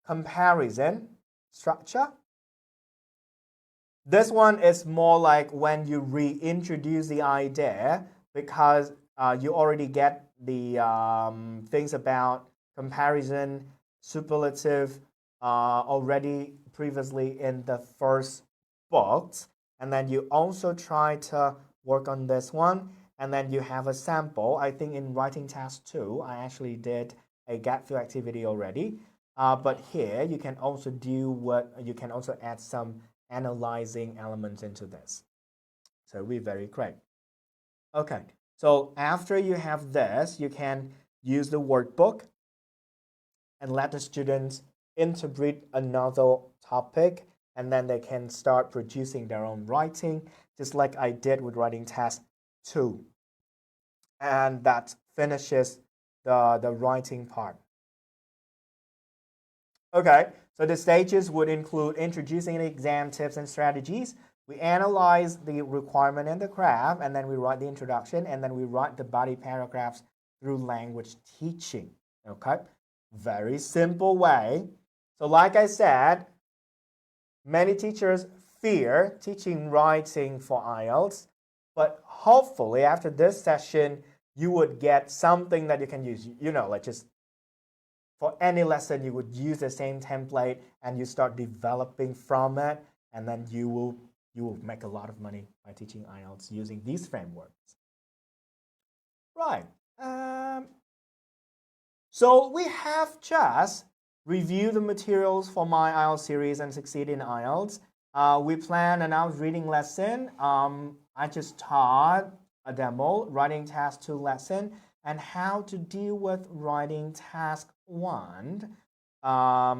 comparison structure. This one is more like when you reintroduce the idea, because you already get the things about comparison, superlative already previously in the first book, and then you also try to work on this one, and then you have a sample. I think in writing task 2, I actually did a gap fill activity already. But here you can also add some analyzing elements into this. So it'll be very great. Okay, so after you have this, you can use the workbook and let the students interpret another topic, and then they can start producing their own writing, just like I did with writing task 2. And that finishes the writing part. Okay, so the stages would include introducing the exam tips and strategies. We analyze the requirement in the graph, and then we write the introduction, and then we write the body paragraphs through language teaching. Okay, very simple way. So like I said, many teachers fear teaching writing for IELTS, but hopefully after this session, you would get something that you can use, like just for any lesson, you would use the same template and you start developing from it, and then you will make a lot of money by teaching IELTS using these frameworks. Right. So we have just reviewed the materials for My IELTS series and Succeed in IELTS. We plan an IELTS reading lesson. I just taught a demo, writing task 2 lesson, and how to deal with writing task 1. I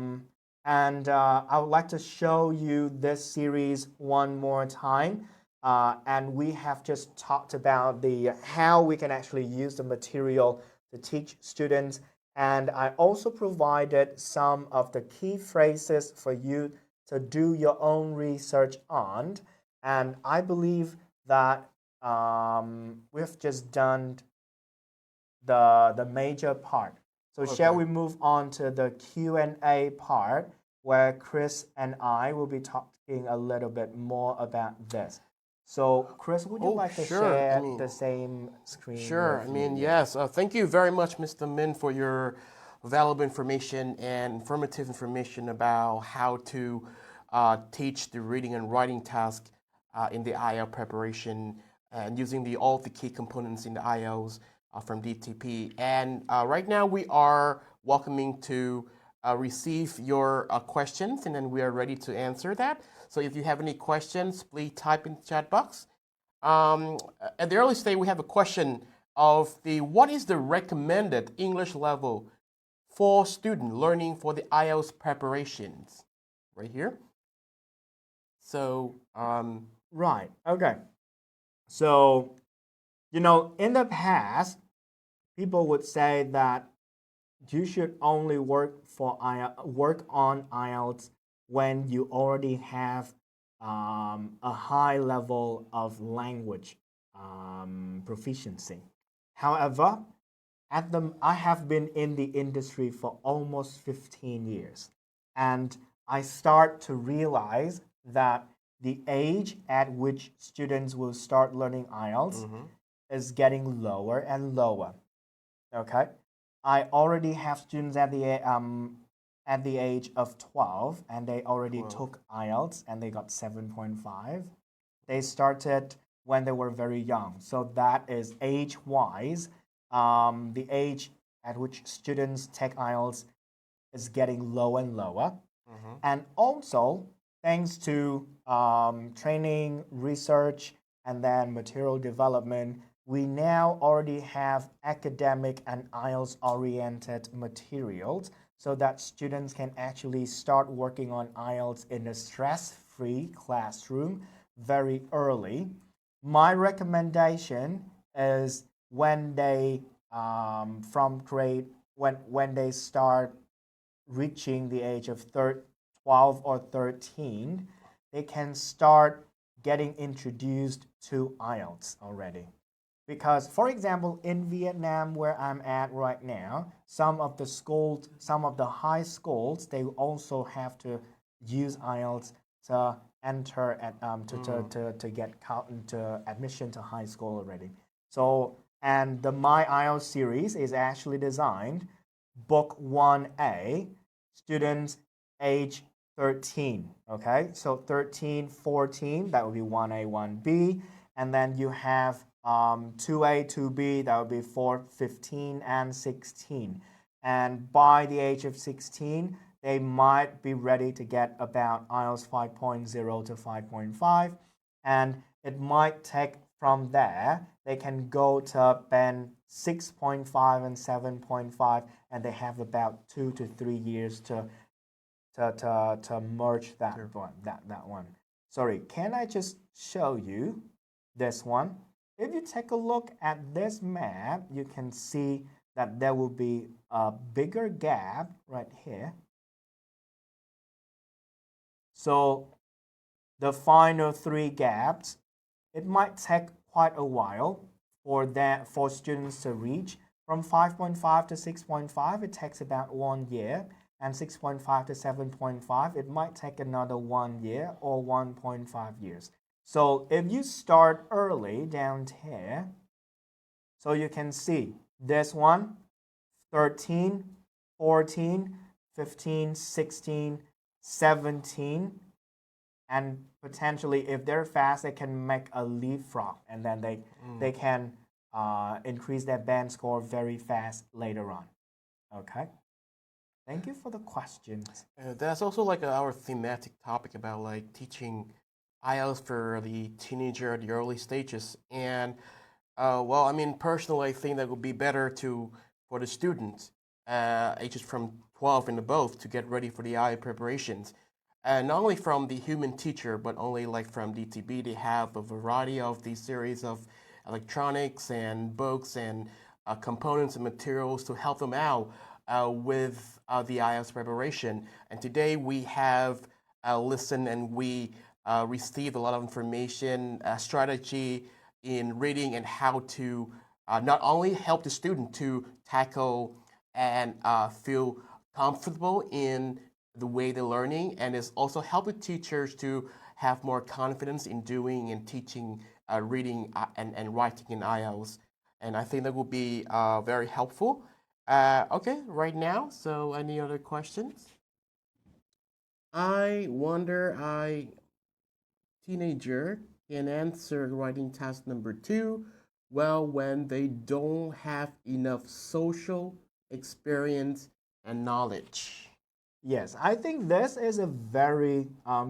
would like to show you this series one more time. And we have just talked about how we can actually use the material to teach students. And I also provided some of the key phrases for you to do your own research on. And I believe that we've just done the major part. So shall we move on to the Q&A part where Chris and I will be talking a little bit more about this. So Chris, would you like to share the same screen? Sure. Yes. Thank you very much, Mr. Min, for your valuable information and informative information about how to teach the reading and writing task in the IELTS preparation and using all the key components in the IELTS from DTP. And right now we are welcoming to receive your questions, and then we are ready to answer that. So if you have any questions, please type in the chat box. At the early stage, we have a question of what is the recommended English level for student learning for the IELTS preparations? Right here. So, right. Okay. So, in the past, people would say that you should only work on IELTS when you already have a high level of language proficiency. However, I have been in the industry for almost 15 years, and I start to realize that the age at which students will start learning IELTS is getting lower and lower. Okay, I already have students at the age of 12, and they already took IELTS and they got 7.5. They started when they were very young, so that is age-wise. The age at which students take IELTS is getting lower and lower, and also thanks to training, research, and then material development, we now already have academic and IELTS-oriented materials so that students can actually start working on IELTS in a stress-free classroom very early. My recommendation is when they when they start reaching the age of 12 or 13, they can start getting introduced to IELTS already. Because, for example, in Vietnam, where I'm at right now, some of the high schools, they also have to use IELTS to enter to get to admission to high school already. So, and the My IELTS series is actually designed Book 1A, students age 13. Okay, so 13, 14, that would be 1A, 1B, and then you have 2A, 2B, that would be for 15 and 16. And by the age of 16, they might be ready to get about IELTS 5.0 to 5.5. And it might take from there, they can go to band 6.5 and 7.5, and they have about 2 to 3 years to merge that one. Sorry, can I just show you this one? If you take a look at this map, you can see that there will be a bigger gap right here. So the final 3 gaps, it might take quite a while for students to reach. From 5.5 to 6.5, it takes about 1 year, and 6.5 to 7.5, it might take another 1 year or 1.5 years. So if you start early down here, so you can see this one, 13, 14, 15, 16, 17, and potentially if they're fast, they can make a leapfrog, and then they can increase their band score very fast later on. Okay. Thank you for the questions. That's also like our thematic topic about like teaching IELTS for the teenager at the early stages. And Well, I mean, personally, I think that would be better to for the students, ages from 12 and above, to get ready for the IELTS preparations. And not only from the human teacher, but only like from DTB, they have a variety of these series of electronics and books and components and materials to help them out with the IELTS preparation. And today we have listened and we received a lot of information, strategy in reading and how to not only help the student to tackle and feel comfortable in the way they're learning, and it's also helping teachers to have more confidence in doing and teaching reading and writing in IELTS. And I think that will be very helpful. Okay, right now, so any other questions? I wonder, teenager can answer writing task number 2 well when they don't have enough social experience and knowledge. Yes, I think this is a very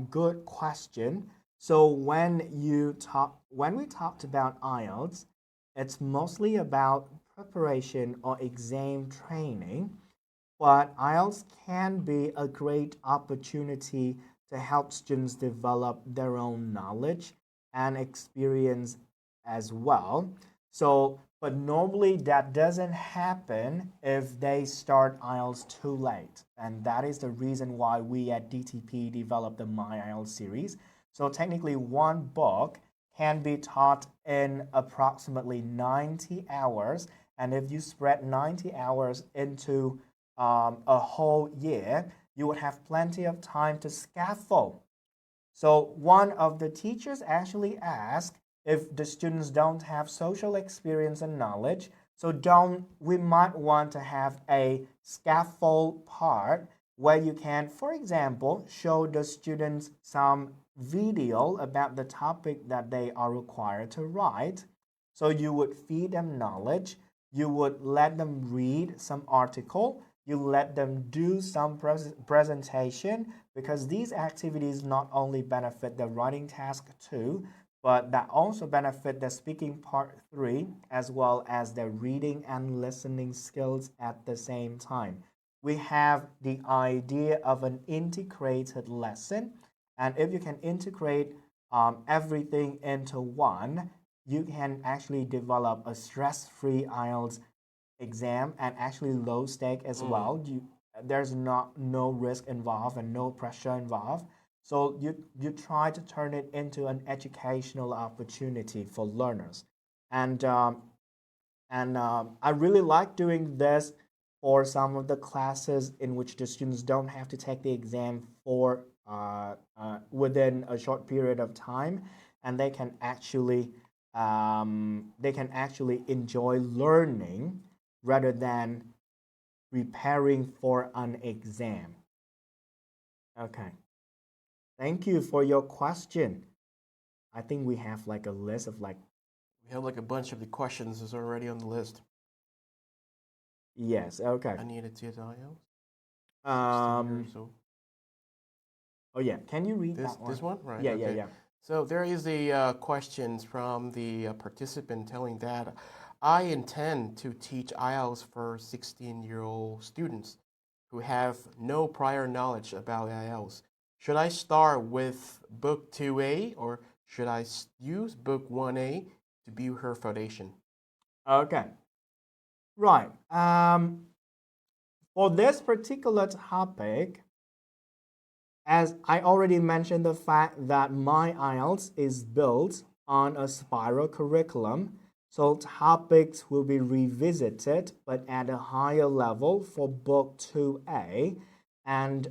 good question. So when we talked about IELTS, it's mostly about preparation or exam training, but IELTS can be a great opportunity to help students develop their own knowledge and experience as well. So, but normally that doesn't happen if they start IELTS too late. And that is the reason why we at DTP developed the My IELTS series. So technically one book can be taught in approximately 90 hours. And if you spread 90 hours into a whole year, you would have plenty of time to scaffold. So one of the teachers actually asked if the students don't have social experience and knowledge, so don't we might want to have a scaffold part where you can, for example, show the students some video about the topic that they are required to write. So you would feed them knowledge, you would let them read some article, you let them do some presentation, because these activities not only benefit the writing task 2, but that also benefit the speaking part 3 as well as the reading and listening skills at the same time. We have the idea of an integrated lesson, and if you can integrate everything into one, you can actually develop a stress-free IELTS exam and actually low stake as well. There's no risk involved and no pressure involved. So you try to turn it into an educational opportunity for learners, and I really like doing this for some of the classes in which the students don't have to take the exam for within a short period of time, and they can actually enjoy learning rather than preparing for an exam. Okay, thank you for your question. I think we have like a list of like, We have like a bunch of the questions is already on the list. yes, okay. I needed to IELTS. 16 Um, years old. oh yeah, can you read This that one? this one, right? Yeah, Okay. yeah. So there is the questions from the participant telling that I intend to teach IELTS for 16-year-old students who have no prior knowledge about IELTS. Should I start with book 2A or should I use book 1A to build her foundation? Okay, right. For this particular topic, as I already mentioned, the fact that my IELTS is built on a spiral curriculum, so topics will be revisited but at a higher level for book 2A, and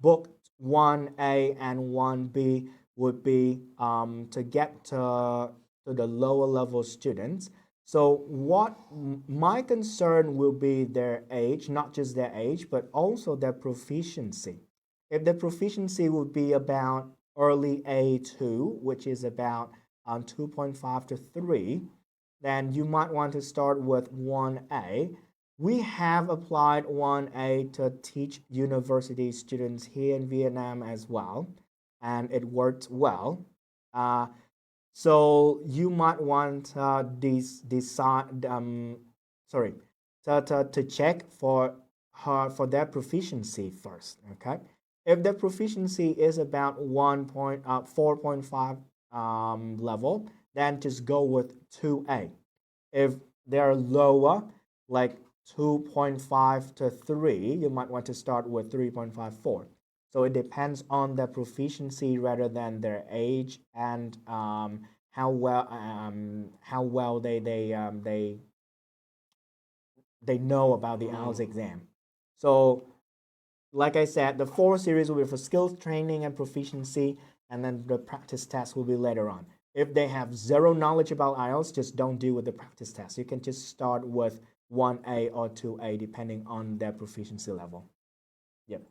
book 1A and 1B would be to get to the lower level students. So what my concern will be their age, not just their age, but also their proficiency. If the proficiency would be about early A2, which is about 2.5 to 3, then you might want to start with 1A. We have applied 1A to teach university students here in Vietnam as well, and it worked well. Uh, So you might want decide sorry to check for for their proficiency first. Okay, if the proficiency is about 4.5 level, then just go with 2A. If they're lower, like 2.5 to 3, you might want to start with 3.54. So it depends on their proficiency rather than their age and how well they know about the IELTS exam. So like I said, the 4 series will be for skills training and proficiency, and then the practice test will be later on. If they have zero knowledge about IELTS, just don't deal with the practice test. You can just start with 1A or 2A depending on their proficiency level. Yep.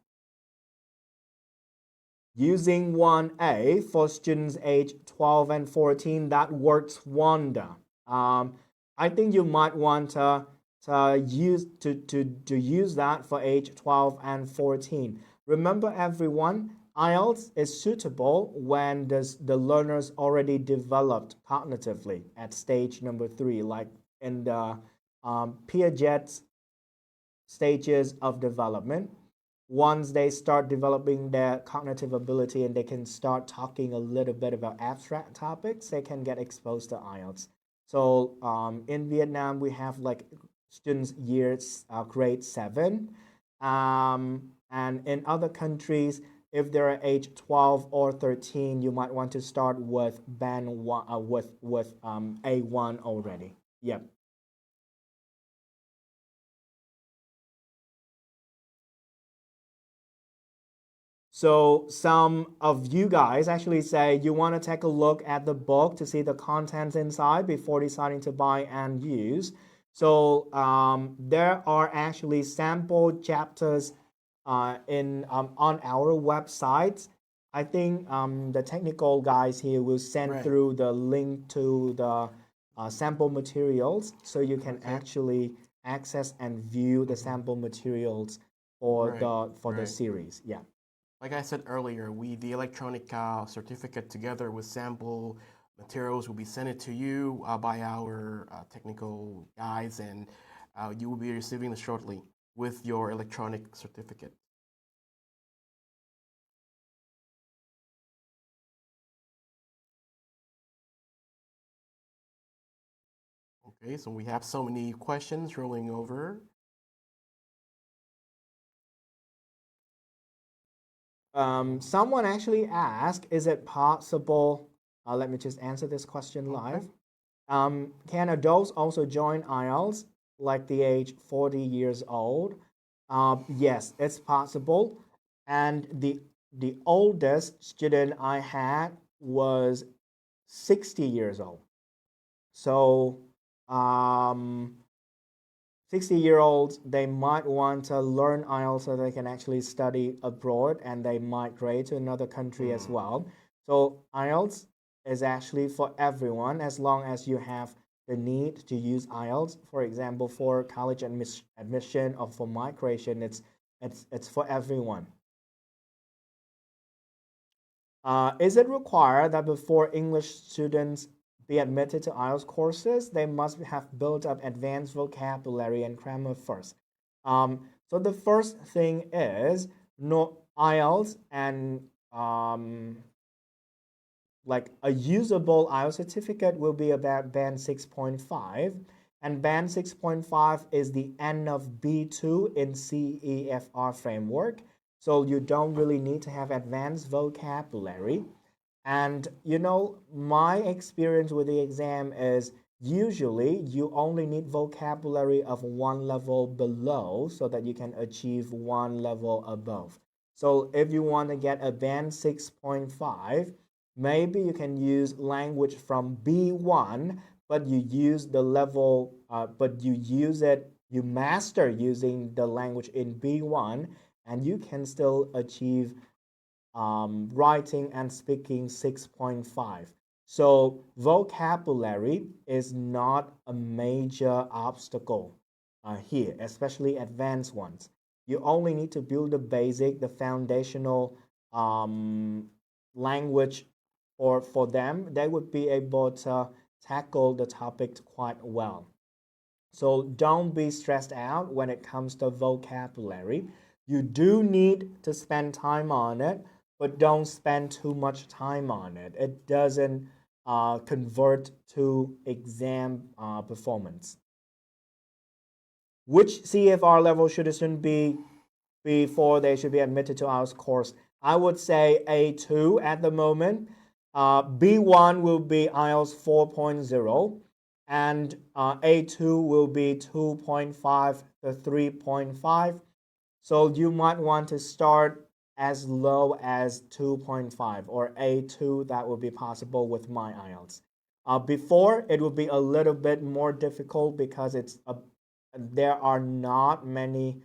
Using 1A for students age 12 and 14, that works wonder. I think you might want to use that for age 12 and 14. Remember everyone, IELTS is suitable when the learners already developed cognitively at stage number 3, like in the Piaget's stages of development. Once they start developing their cognitive ability and they can start talking a little bit about abstract topics, they can get exposed to IELTS. So in Vietnam, we have like students years grade 7, and in other countries, if they're age 12 or 13, you might want to start with band one, with A1 already. Yep. So some of you guys actually say you want to take a look at the book to see the contents inside before deciding to buy and use. So there are actually sample chapters on our website. I think the technical guys here will send through the link to the sample materials, so you can actually access and view the sample materials for the series. Yeah. Like I said earlier, the electronic certificate together with sample materials will be sent to you by our technical guys, and you will be receiving it shortly with your electronic certificate. Okay, so we have so many questions rolling over. Someone actually asked, is it possible? Let me just answer this question live. Can adults also join IELTS like the age 40 years old? Yes, it's possible. And the oldest student I had was 60 years old. So 60-year-olds, they might want to learn IELTS so they can actually study abroad and they migrate to another country as well. So IELTS is actually for everyone as long as you have the need to use IELTS. For example, for college admission or for migration, it's for everyone. Is it required that before English students be admitted to IELTS courses, they must have built up advanced vocabulary and grammar first? So the first thing is no IELTS and like a usable IELTS certificate will be about band 6.5, and band 6.5 is the end of B2 in CEFR framework. So you don't really need to have advanced vocabulary. And you know, my experience with the exam is usually you only need vocabulary of 1 level below so that you can achieve 1 level above. So if you want to get a band 6.5, maybe you can use language from B1, but you use the level, but you use it, you master using the language in B1, and you can still achieve writing and speaking 6.5. So vocabulary is not a major obstacle here, especially advanced ones. You only need to build the basic, the foundational language or for them, they would be able to tackle the topic quite well. So don't be stressed out when it comes to vocabulary. You do need to spend time on it, but don't spend too much time on it. It doesn't convert to exam performance. Which CFR level should a student be before they should be admitted to our course? I would say A2 at the moment. B1 will be IELTS 4.0, and A2 will be 2.5 to 3.5. So you might want to start as low as 2.5 or A2. That would be possible with my IELTS. Before, it would be a little bit more difficult because there were not many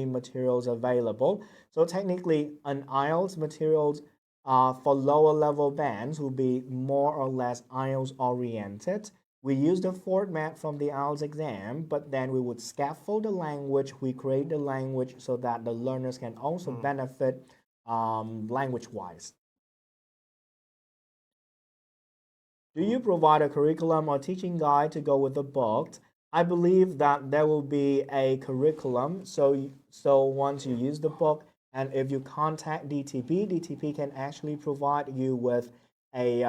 materials available. So technically, an IELTS materials for lower level bands will be more or less IELTS oriented. We use the format from the IELTS exam, but then we would scaffold the language. We create the language so that the learners can also benefit language-wise. Do you provide a curriculum or teaching guide to go with the book? I believe that there will be a curriculum. So once you use the book, and if you contact DTP can actually provide you with a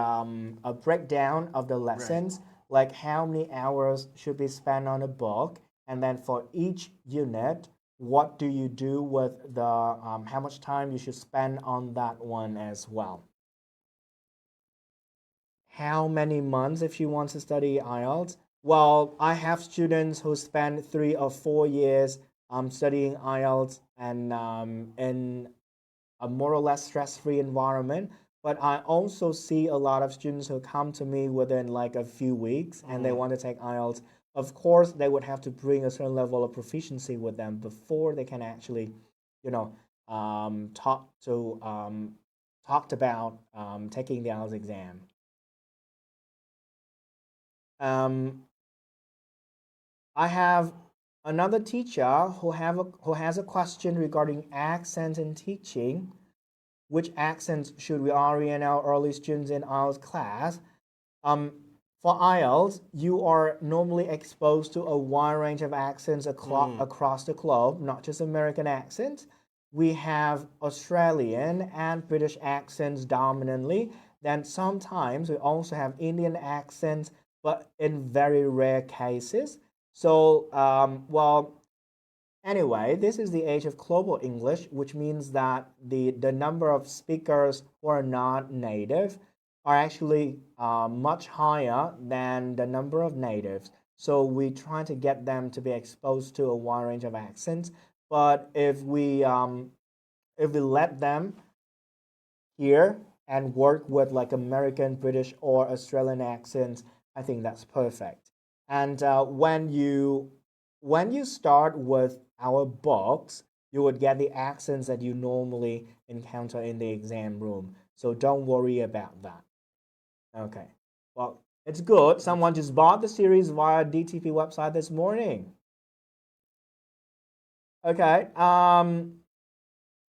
breakdown of the lessons, like how many hours should be spent on a book, and then for each unit, what do you do with the how much time you should spend on that one as well. How many months if you want to study IELTS? Well, I have students who spend 3 or 4 years studying IELTS and in a more or less stress-free environment. But I also see a lot of students who come to me within like a few weeks and they want to take IELTS. Of course, they would have to bring a certain level of proficiency with them before they can actually, talked about taking the IELTS exam. I have another teacher who has a question regarding accents in teaching. Which accents should we orient our early students in IELTS class? For IELTS, you are normally exposed to a wide range of accents across the globe, not just American accents. We have Australian and British accents dominantly. Then sometimes we also have Indian accents, but in very rare cases. So, anyway, this is the age of global English, which means that the number of speakers who are not native are actually much higher than the number of natives. So we try to get them to be exposed to a wide range of accents. But if we let them hear and work with like American, British, or Australian accents, I think that's perfect. And when you start with our books, you would get the accents that you normally encounter in the exam room. So don't worry about that. Okay. Well, it's good. Someone just bought the series via DTP website this morning. Okay.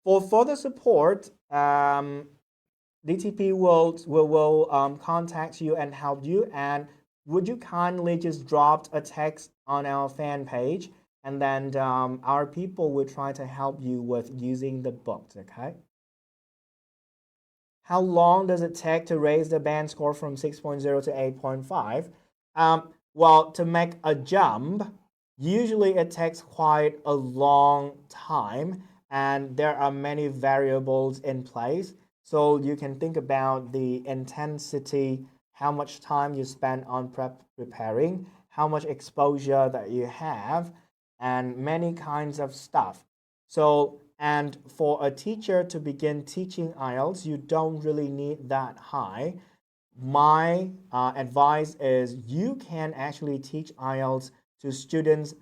For further support, DTP will contact you and help you. And would you kindly just drop a text on our fan page, and then our people will try to help you with using the books, okay? How long does it take to raise the band score from 6.0 to 8.5? Well, to make a jump, usually it takes quite a long time, and there are many variables in place. So you can think about the intensity, how much time you spend on preparing, how much exposure that you have, and many kinds of stuff. So, and for a teacher to begin teaching IELTS, you don't really need that high. My advice is you can actually teach IELTS to students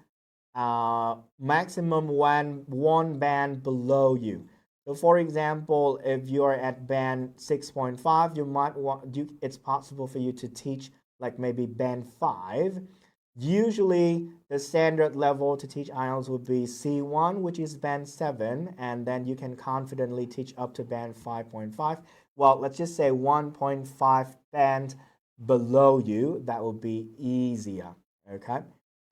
maximum one band below you. So for example, if you're at band 6.5, it's possible for you to teach like maybe band 5. Usually the standard level to teach IELTS would be C1, which is band 7, and then you can confidently teach up to band 5.5. well, let's just say 1.5 band below you, that will be easier, okay?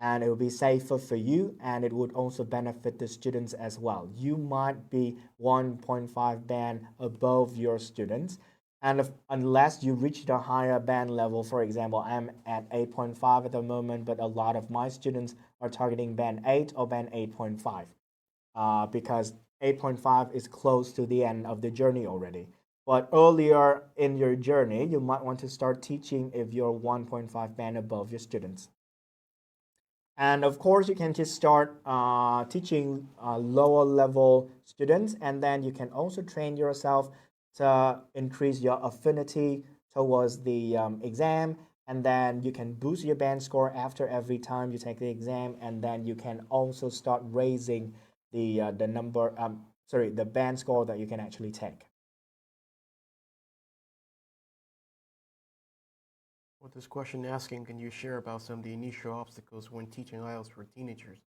And it will be safer for you, and it would also benefit the students as well. You might be 1.5 band above your students, and unless you reach the higher band level, for example, I'm at 8.5 at the moment, but a lot of my students are targeting band 8 or band 8.5, because 8.5 is close to the end of the journey already. But earlier in your journey, you might want to start teaching if you're 1.5 band above your students. And of course, you can just start teaching lower level students, and then you can also train yourself to increase your affinity towards the exam, and then you can boost your band score after every time you take the exam, and then you can also start raising the number the band score that you can actually take. What this question asking, can you share about some of the initial obstacles when teaching IELTS for teenagers?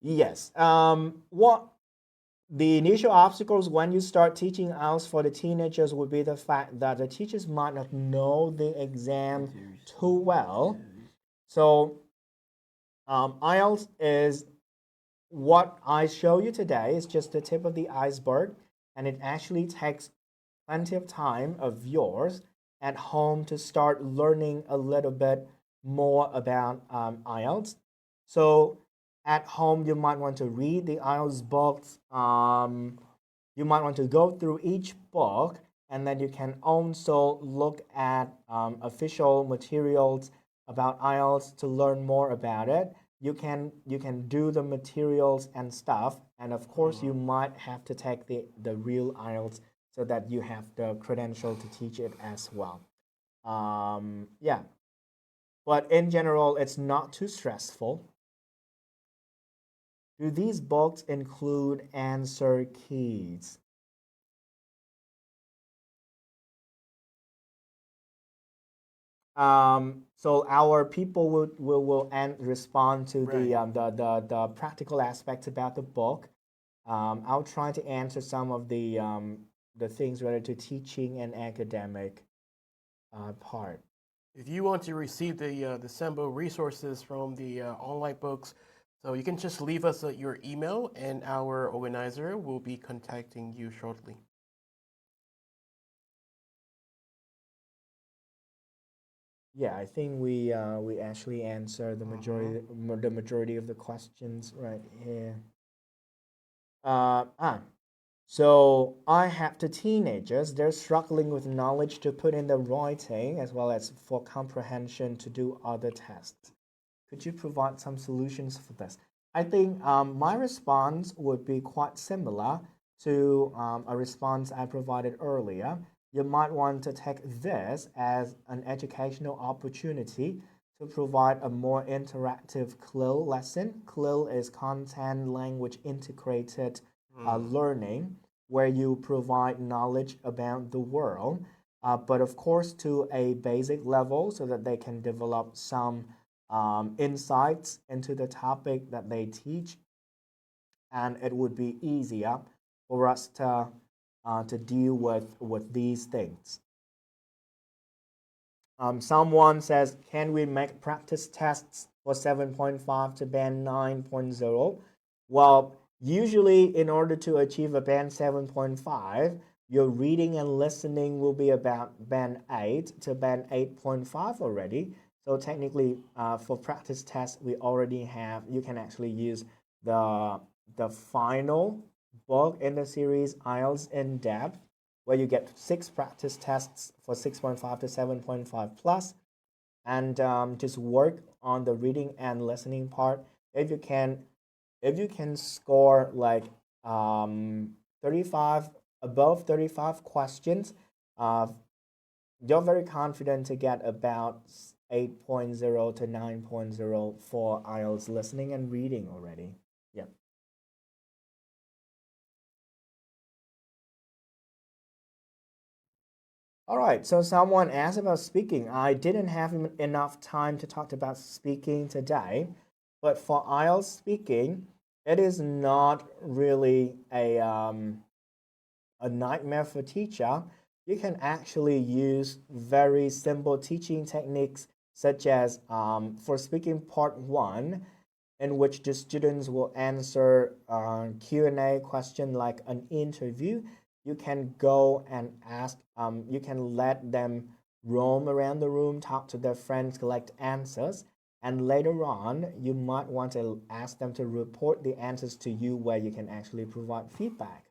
Yes. What the initial obstacles when you start teaching IELTS for the teenagers would be the fact that the teachers might not know the exam too well. So IELTS is what I show you today is just the tip of the iceberg, and it actually takes plenty of time of yours at home to start learning a little bit more about IELTS. So at home, you might want to read the IELTS books. You might want to go through each book, and then you can also look at official materials about IELTS to learn more about it. You can do the materials and stuff, and of course you might have to take the real IELTS so that you have the credential to teach it as well. Yeah, but in general, it's not too stressful. Do these books include answer keys? So our people will respond to Right. the practical aspects about the book. I'll try to answer some of the things related to teaching and academic part. If you want to receive the Sembo resources from the online books, so you can just leave us your email, and our organizer will be contacting you shortly. Yeah, I think we actually answer the majority of the questions right here. Uh, ah, so I have the teenagers. They're struggling with knowledge to put in the writing as well as for comprehension to do other tests. Could you provide some solutions for this? I think my response would be quite similar to a response I provided earlier. You might want to take this as an educational opportunity to provide a more interactive CLIL lesson. CLIL is content language integrated learning, where you provide knowledge about the world, but of course to a basic level so that they can develop some insights into the topic that they teach, and it would be easier for us to deal with these things. Someone says, can we make practice tests for 7.5 to band 9.0? Well, usually in order to achieve a band 7.5, your reading and listening will be about band 8 to band 8.5 already. So technically, for practice tests, we already have, you can actually use the final book in the series, IELTS in Depth, where you get 6 practice tests for 6.5 to 7.5 plus, and just work on the reading and listening part. If you can score like 35, above 35 questions, uh, you're very confident to get about 8.0 to 9.0 for IELTS listening and reading already. Yep. All right, so someone asked about speaking. I didn't have enough time to talk about speaking today, but for IELTS speaking, it is not really a nightmare for teacher. you can actually use very simple teaching techniques such as for speaking part 1, in which the students will answer Q&A question like an interview. You can go and ask, you can let them roam around the room, talk to their friends, collect answers, and later on, you might want to ask them to report the answers to you where you can actually provide feedback.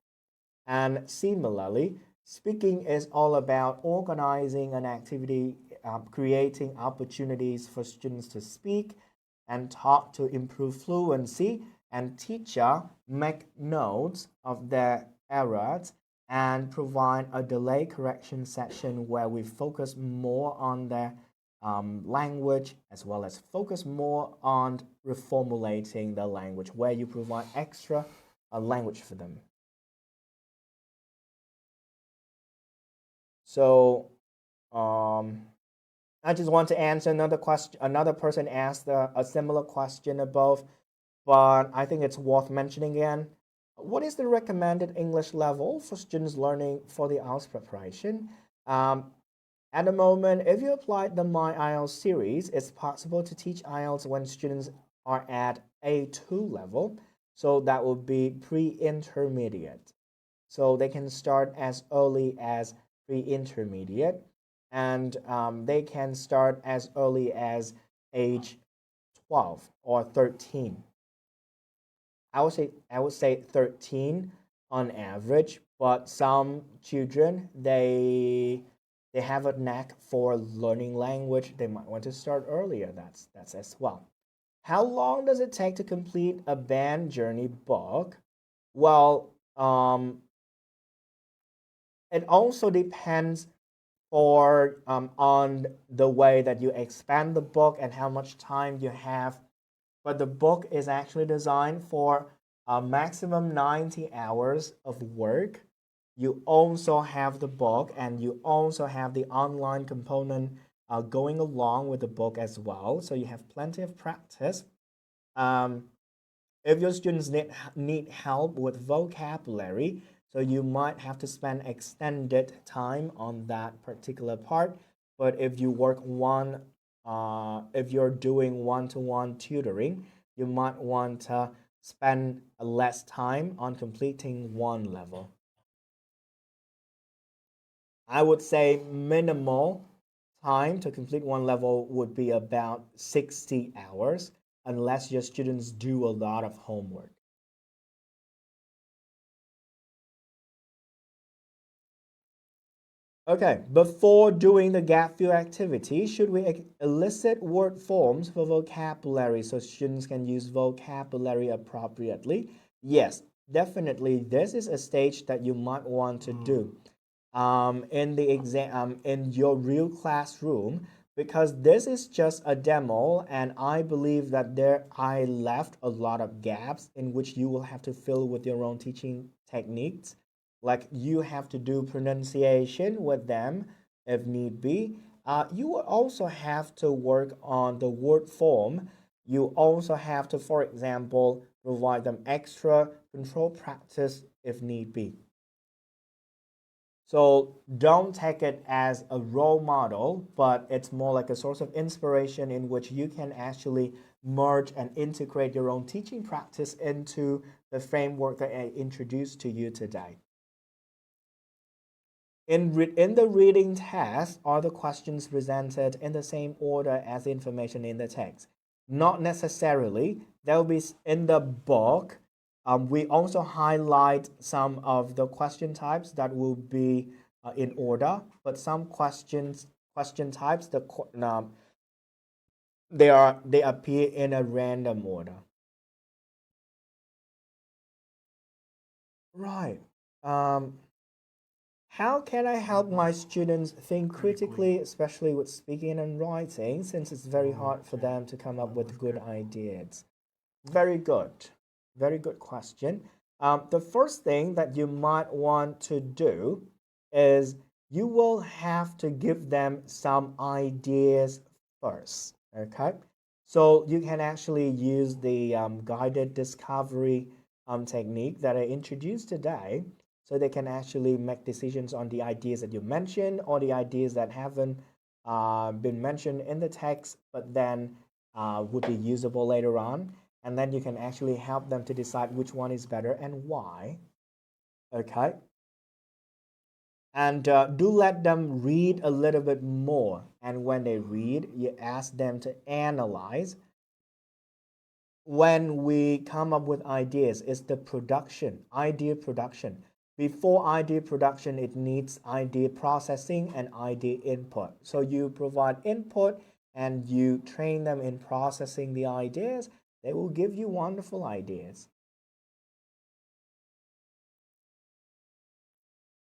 And similarly, speaking is all about organizing an activity, creating opportunities for students to speak and talk to improve fluency, and teacher make notes of their errors and provide a delay correction section where we focus more on their language, as well as focus more on reformulating the language, where you provide extra language for them. So I just want to answer another question. Another person asked a similar question above, but I think it's worth mentioning again. What is the recommended English level for students learning for the IELTS preparation? At the moment, if you apply the My IELTS series, it's possible to teach IELTS when students are at A2 level. So that would be pre-intermediate. So they can start as early as pre-intermediate, and they can start as early as age 12 or 13. I would say 13 on average, but some children they have a knack for learning language. They might want to start earlier. That's as well. How long does it take to complete a band journey book? Well, it also depends on the way that you expand the book and how much time you have. But the book is actually designed for a maximum 90 hours of work. You also have the book, and you also have the online component going along with the book as well. So you have plenty of practice. If your students need help with vocabulary, so you might have to spend extended time on that particular part. But if you if you're doing one-to-one tutoring, you might want to spend less time on completing one level. I would say minimal time to complete one level would be about 60 hours, unless your students do a lot of homework. Okay, before doing the gap fill activity, should we elicit word forms for vocabulary so students can use vocabulary appropriately? Yes, definitely. This is a stage that you might want to do in the exam, in your real classroom, because this is just a demo, and I believe that I left a lot of gaps in which you will have to fill with your own teaching techniques. Like you have to do pronunciation with them if need be. You will also have to work on the word form. You also have to, for example, provide them extra control practice if need be. So don't take it as a role model, but it's more like a source of inspiration in which you can actually merge and integrate your own teaching practice into the framework that I introduced to you today. In the reading test, are the questions presented in the same order as the information in the text? Not necessarily. They'll be in the book. We also highlight some of the question types that will be in order, but some question types they appear in a random order. Right. How can I help my students think critically, especially with speaking and writing, since it's very hard for them to come up with good ideas? Very good. Very good question. The first thing that you might want to do is you will have to give them some ideas first. Okay. So you can actually use the guided discovery technique that I introduced today. so they can actually make decisions on the ideas that you mentioned or the ideas that haven't been mentioned in the text but then would be usable later on. And then you can actually help them to decide which one is better and why. Okay. And do let them read a little bit more. And when they read, you ask them to analyze. When we come up with ideas, it's the production, idea production. Before idea production, it needs idea processing and idea input. So you provide input and you train them in processing the ideas. They will give you wonderful ideas.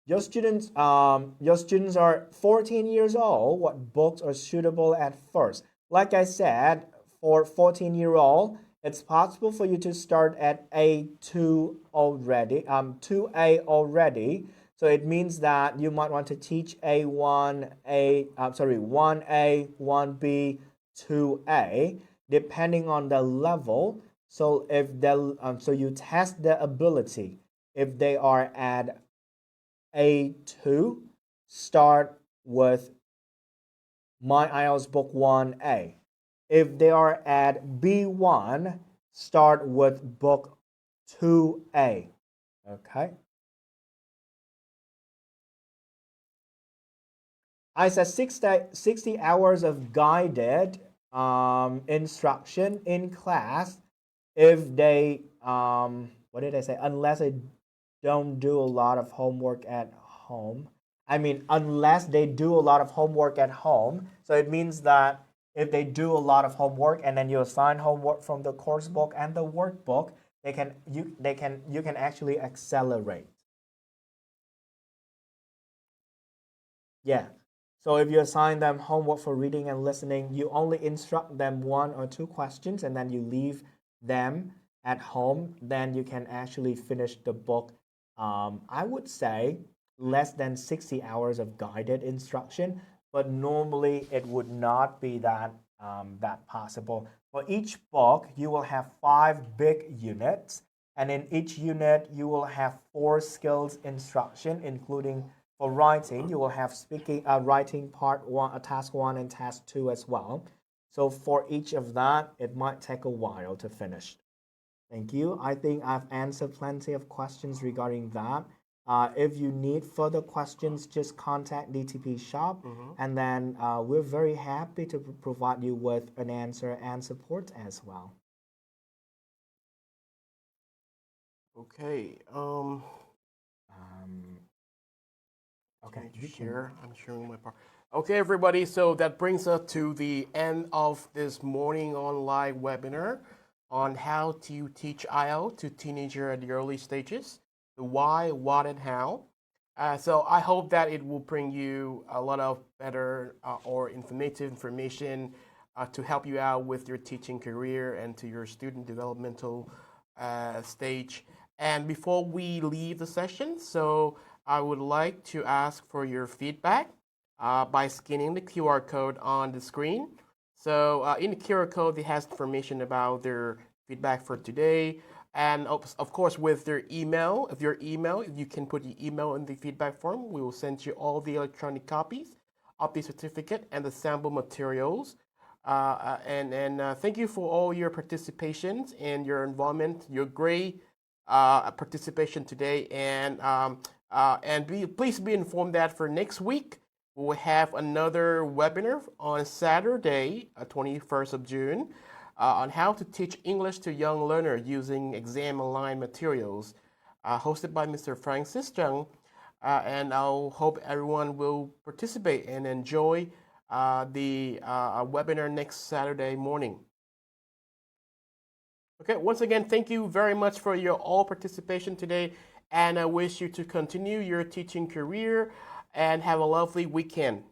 Your students are 14 years old. What books are suitable at first? Like I said, for 14-year-old, it's possible for you to start at A2 already, 2A already. So it means that you might want to teach A1, 1A, 1B, 2A, depending on the level. So if so you test their ability. If they are at A2, start with My IELTS Book 1A. If they are at B1, start with Book 2A. Okay. I said 60 hours of guided instruction in class if they, what did I say? Unless they don't do a lot of homework at home. I mean, unless they do a lot of homework at home. So it means that if they do a lot of homework and then you assign homework from the course book and the workbook, you can actually accelerate. Yeah. So if you assign them homework for reading and listening, you only instruct them 1 or 2 questions and then you leave them at home, then you can actually finish the book. I would say less than 60 hours of guided instruction, but normally it would not be that possible. For each book, you will have 5 big units, and in each unit, you will have 4 skills instruction, including for writing, you will have writing part 1, task 1 and task 2 as well. So for each of that, it might take a while to finish. Thank you. I think I've answered plenty of questions regarding that. If you need further questions, just contact DTP Shop, and then we're very happy to provide you with an answer and support as well. Okay. Okay, You share. I'm sharing my part. Okay, everybody. So that brings us to the end of this morning online webinar on how to teach IELTS to teenager at the early stages, the why, what, and how. So I hope that it will bring you a lot of better or informative information to help you out with your teaching career and to your student developmental stage. And before we leave the session, so I would like to ask for your feedback by scanning the QR code on the screen. So in the QR code, it has information about their feedback for today. And of course, with their email, you can put your email in the feedback form. We will send you all the electronic copies of the certificate and the sample materials. Thank you for all your participation and your involvement, your great participation today. Please be informed that for next week, we will have another webinar on Saturday, 21st of June, on how to teach English to young learners using exam-aligned materials, hosted by Mr. Francis Chung. And I hope everyone will participate and enjoy the webinar next Saturday morning. Okay, once again, thank you very much for your all participation today, and I wish you to continue your teaching career and have a lovely weekend.